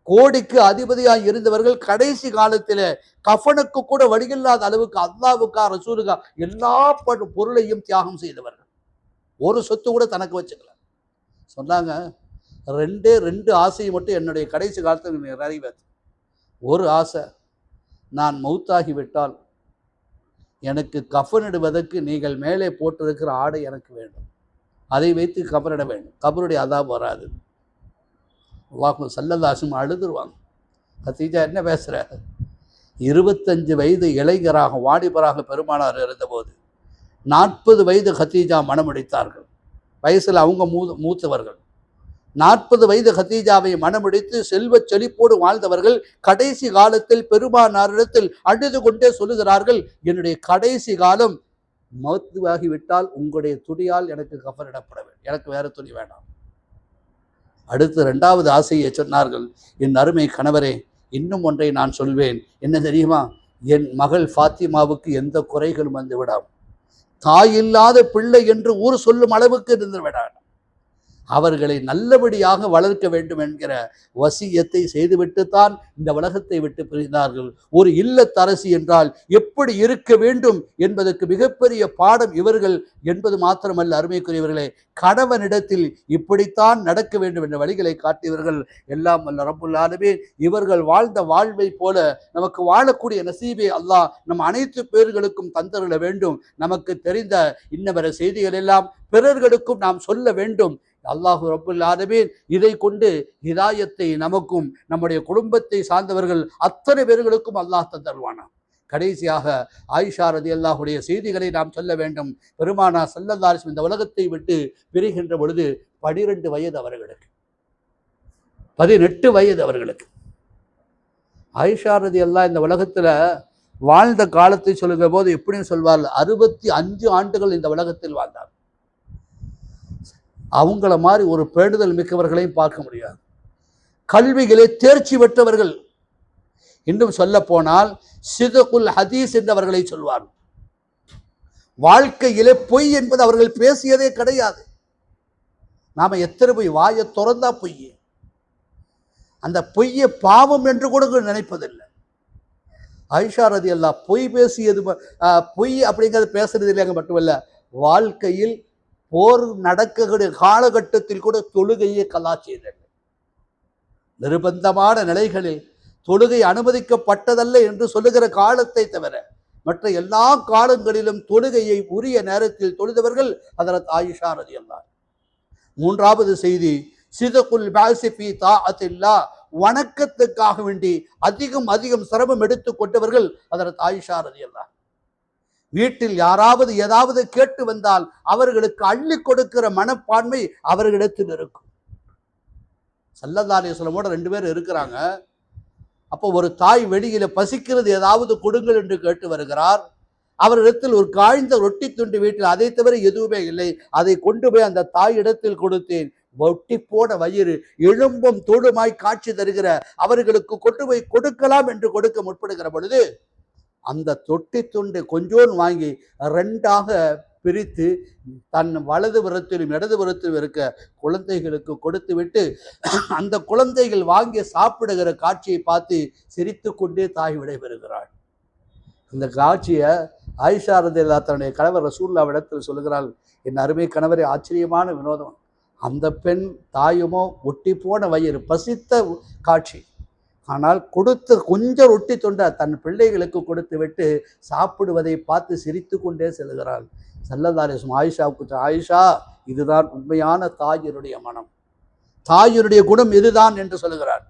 S1: கோடிக்கு அதிபதியாக இருந்தவர்கள் கடைசி காலத்தில் கஃபனுக்கு கூட வழியில்லாத அளவுக்கு அல்லாவுக்கா ரசூலுக்கா எல்லா பொருளையும் தியாகம் செய்தவர்கள். ஒரு சொத்து கூட தனக்கு வச்சுக்கல. சொன்னாங்க, ரெண்டு ஆசையை மட்டும் என்னுடைய கடைசி காலத்தில் நிறைவேற்று. ஒரு ஆசை, நான் மௌத்தாகிவிட்டால் எனக்கு கஃனிடுவதற்கு நீங்கள் மேலே போட்டிருக்கிற ஆடை எனக்கு வேண்டும், அதை வைத்து கபரிட வேண்டும், கபருடைய அதாப் வராது. அல்லாஹ் சல்லல்லாஹு அழுதுருவாங்க. கதீஜா என்ன பேசுகிற? 25 வயது இளைஞராக வாலிபராக பெருமானார் இருந்தபோது 40 வயது கதீஜா மணமுடித்தார்கள். வயசில் அவங்க மூத்தவர்கள். 40 வயது கதீஜாவை மணமுடித்து செல்வ செழிப்போடு வாழ்ந்தவர்கள் கடைசி காலத்தில் பெருமானாரிடத்தில் அழுது கொண்டே சொல்லுகிறார்கள், என்னுடைய கடைசி காலம் மௌத்தாகிவிட்டால் உங்களுடைய துணியால் எனக்கு கஃனிடப்பட வேண்டும், எனக்கு வேறு துணி வேண்டாம். அடுத்து 2வது ஆசையை சொன்னார்கள், என் அருமை கணவரே, இன்னும் ஒன்றை நான் சொல்வேன். என்ன தெரியுமா? என் மகள் ஃபாத்திமாவுக்கு எந்த குறைகளும் வந்து விடாம், தாயில்லாத பிள்ளை என்று ஊர் சொல்லும் அளவுக்கு இருந்து விடாது, அவர்களை நல்லபடியாக வளர்க்க வேண்டும் என்கிற வசியத்தை செய்துவிட்டுத்தான் இந்த உலகத்தை விட்டு பிரிந்தார்கள். ஒரு இல்லத்தரசி என்றால் எப்படி இருக்க வேண்டும் என்பதற்கு மிகப்பெரிய பாடம் இவர்கள் என்பது மாத்திரமல்ல, அருமைக்குரியவர்களே, கணவனிடத்தில் இப்படித்தான் நடக்க வேண்டும் என்ற வழிகளை காட்டியவர்கள். எல்லாம் வல்ல ரப்புல் ஆலமீன் இவர்கள் வாழ்ந்த வாழ்வை போல நமக்கு வாழக்கூடிய நசீபை அல்லாஹ் நம் அனைத்து பேர்களுக்கும் தந்தருள வேண்டும். நமக்கு தெரிந்த இன்னவர செய்திகள் எல்லாம் பிறர்களுக்கும் நாம் சொல்ல வேண்டும். அல்லாஹு ரப்புல் ஆலமீன் இதை கொண்டு ஹிதாயத்தை நமக்கும் நம்முடைய குடும்பத்தை சார்ந்தவர்கள் அத்தனை பேர்களுக்கும் அல்லாஹ் தந்தருவானா. கடைசியாக ஆயிஷா ரலியல்லாஹுடைய செய்திகளை நாம் சொல்ல வேண்டும். பெருமானார் ஸல்லல்லாஹு அலைஹி வஸல்லம் இந்த உலகத்தை விட்டு பிரிகின்ற பொழுது 12 வயது அவர்களுக்கு, 18 வயது அவர்களுக்கு. ஆயிஷா ரலியல்லாஹு இந்த உலகத்தில் வாழ்ந்த காலத்தை சொல்லுகிற போது எப்படின்னு சொல்வார்கள், 65 ஆண்டுகள் இந்த உலகத்தில் வாழ்ந்தார். அவங்கள மாதிரி ஒரு பேணுதல் மிக்கவர்களையும் பார்க்க முடியாது. கல்விகளை தேர்ச்சி பெற்றவர்கள். இன்னும் சொல்ல போனால் சிதகுல் ஹதீஸ் என்றவர்களை சொல்வார். வாழ்க்கையிலே பொய் என்பது அவர்கள் பேசியதே கிடையாது. நாம எத்தனை பொய், வாயை திறந்தா பொய், அந்த பொய்யை பாவம் என்று கூட நினைப்பதில்லை. ஆயிஷா ரலியல்லாஹு பொய் பேசியது, பொய் அப்படிங்கிறது பேசுறது இல்லைங்க மட்டுமல்ல, வாழ்க்கையில் போர் நடக்கக்கூடிய காலகட்டத்தில் கூட தொழுகையை கலாச்சியது. நிர்பந்தமான நிலைகளில் தொழுகை அனுமதிக்கப்பட்டதல்ல என்று சொல்லுகிற காலத்தை தவிர மற்ற எல்லா காலங்களிலும் தொழுகையை உரிய நேரத்தில் தொழுதவர்கள் ஹஜ்ரத் ஆயிஷா ரலியல்லாஹு. 3வது செய்தி, சிதகுல் பாஸிஃபி தாஅத்தில்லாஹ், வணக்கத்துக்காக வேண்டி அதிகம் சிரமம் எடுத்துக் கொண்டவர்கள் ஹஜ்ரத் ஆயிஷா ரலியல்லாஹு. வீட்டில் யாராவது ஏதாவது கேட்டு வந்தால் அவர்களுக்கு அள்ளி கொடுக்கிற மனப்பான்மை அவர்களிடத்தில் இருக்கும். ஸல்லல்லாஹு அலைஹி வஸல்லமோட 2 பேர் இருக்கிறாங்க. அப்போ ஒரு தாய் வெளியில பசிக்கிறது, ஏதாவது கொடுங்கள் என்று கேட்டு வருகிறார். அவரிடத்தில் ஒரு காய்ந்த ரொட்டி துண்டு வீட்டில், அதை தவிர எதுவுமே இல்லை. அதை கொண்டு போய் அந்த தாய் இடத்தில் கொடுத்தேன். ஒட்டி போன வயிறு, எலும்பும் தோடுமாய் காட்சி தருகிற அவர்களுக்கு கொண்டு போய் கொடுக்கலாம் என்று கொடுக்க முற்படுகிற பொழுது அந்த தொட்டி துண்டு கொஞ்சோன்னு வாங்கி 2ஆக பிரித்து தன் வலது புறத்திலும் இடது புறத்திலும் இருக்க குழந்தைகளுக்கு கொடுத்து விட்டு அந்த குழந்தைகள் வாங்கி சாப்பிடுகிற காட்சியை பார்த்து சிரித்து கொண்டே தாய் விடைபெறுகிறாள். இந்த காட்சியை ஆயிஷா ரலியல்லாஹு தன்னுடைய கணவர் ரசூலுல்லாஹ்விடத்தில் சொல்லுகிறாள், என் அருமை கணவரே, ஆச்சரியமான வினோதம். அந்த பெண் தாயுமோ ஒட்டி போன வயிறு, பசித்த காட்சி. ஆனால் கொடுத்த கொஞ்சம் ரொட்டி தொண்டை தன் பிள்ளைகளுக்கு கொடுத்து விட்டு சாப்பிடுவதை பார்த்து சிரித்து கொண்டே செல்கிறாள். ஸல்லல்லாஹு அலைஹி வஸல்லம் ஆயிஷாவுக்கு, ஆயிஷா, இதுதான் உண்மையான தாயினுடைய மனம், தாயினுடைய குணம் இதுதான் என்று சொல்லுகிறார்.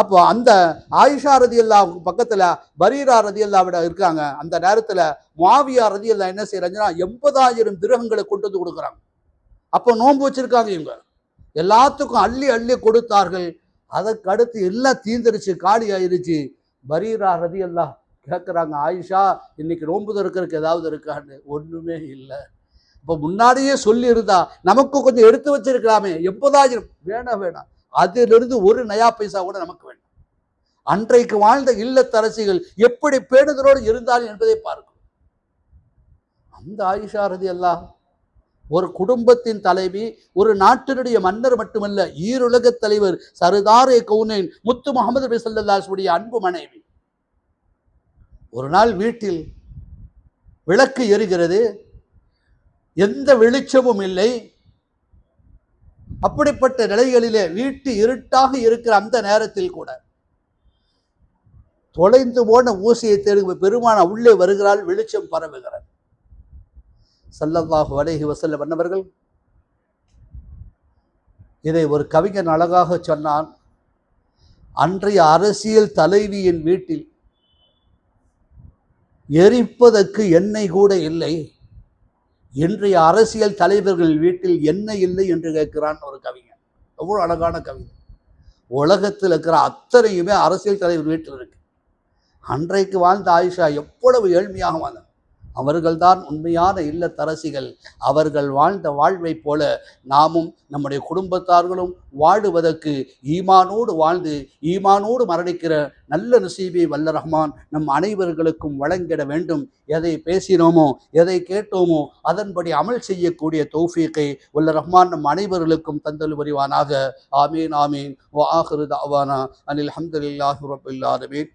S1: அப்போ அந்த ஆயிஷா ரதியல்லாஹு பக்கத்துல பரீரா ரதியல்லாஹ்விட இருக்காங்க. அந்த நேரத்துல முஆவியா ரதியல்லாஹு என்ன செய்யறாங்கன்னா 80,000 திரகங்களை கொண்டு வந்து கொடுக்குறாங்க. அப்போ நோன்பு வச்சிருக்காங்க இவங்க. எல்லாத்துக்கும் அள்ளி அள்ளி கொடுத்தார்கள். அதற்கு அடுத்து எல்லாம் தீந்துருச்சு, காலி ஆயிருச்சு. பரீரா ரதியல்லாஹு கேட்குறாங்க, ஆயிஷா இன்னைக்கு நோன்பு திறக்கிறதுக்கு ஏதாவது இருக்கான்னு. ஒண்ணுமே இல்லை. இப்போ முன்னாடியே சொல்லி இருந்தா நமக்கு கொஞ்சம் எடுத்து வச்சிருக்கலாமே. 80,000 வேணாம் வேணாம், அதிலிருந்து ஒரு நயா பைசா கூட நமக்கு வேண்டாம். அன்றைக்கு வாழ்ந்த இல்லத்தரசிகள் எப்படி பேணுதலோடு இருந்தார்கள் என்பதை பார்க்கும். அந்த ஆயிஷா ரலியல்லாஹு ஒரு குடும்பத்தின் தலைவி, ஒரு நாட்டினுடைய மன்னர் மட்டுமல்ல, ஈருலக தலைவர் சர்தாரே கவுனைன் முத்து முகமது நபி ஸல்லல்லாஹு அலைஹி வஸல்லம் அன்பு மனைவி. ஒரு நாள் வீட்டில் விளக்கு எரிகிறது, எந்த வெளிச்சமும் இல்லை. அப்படிப்பட்ட நிலைகளிலே வீட்டு இருட்டாக இருக்கிற அந்த நேரத்தில் கூட தொலைந்து போன ஊசியை தேடி பெருமான உள்ளே வருகிறாள், வெளிச்சம் பரவுகிறது. ஸல்லல்லாஹு அலைஹி வஸல்லம் அன்னவர்கள் இதை ஒரு கவிஞன் அழகாக சொன்னான். அன்றைய அரசியல் தலைவியின் வீட்டில் எரிப்பதற்கு எண்ணெய் கூட இல்லை, இன்றைய அரசியல் தலைவர்கள் வீட்டில் எண்ணெய் இல்லை என்று கேட்கிறான் ஒரு கவிஞன். எவ்வளவு அழகான கவிதை. உலகத்தில் இருக்கிற அத்தனையுமே அரசியல் தலைவர் வீட்டில் இருக்கு. அன்றைக்கு வாழ்ந்த ஆயிஷா எவ்வளவு ஏழ்மையாக வாழ்ந்தார். அவர்கள்தான் உண்மையான இல்லத்தரசிகள். அவர்கள் வாழ்ந்த வாழ்வை போல நாமும் நம்முடைய குடும்பத்தார்களும் வாழுவதற்கு ஈமானோடு வாழ்ந்து ஈமானோடு மரணிக்கிற நல்ல நசீபை வல்ல ரஹ்மான் நம் அனைவர்களுக்கும் வழங்கிட வேண்டும். எதை பேசினோமோ எதை கேட்டோமோ அதன்படி அமல் செய்யக்கூடிய தௌஃபீக்கை வல்ல ரஹ்மான் நம் அனைவர்களுக்கும் தந்தல் புரிவானாக. ஆமீன் ஆமீன். வ ஆகிரு தஅவானா அனில் ஹம்துலில்லாஹி ரப்பில் ஆலமீன்.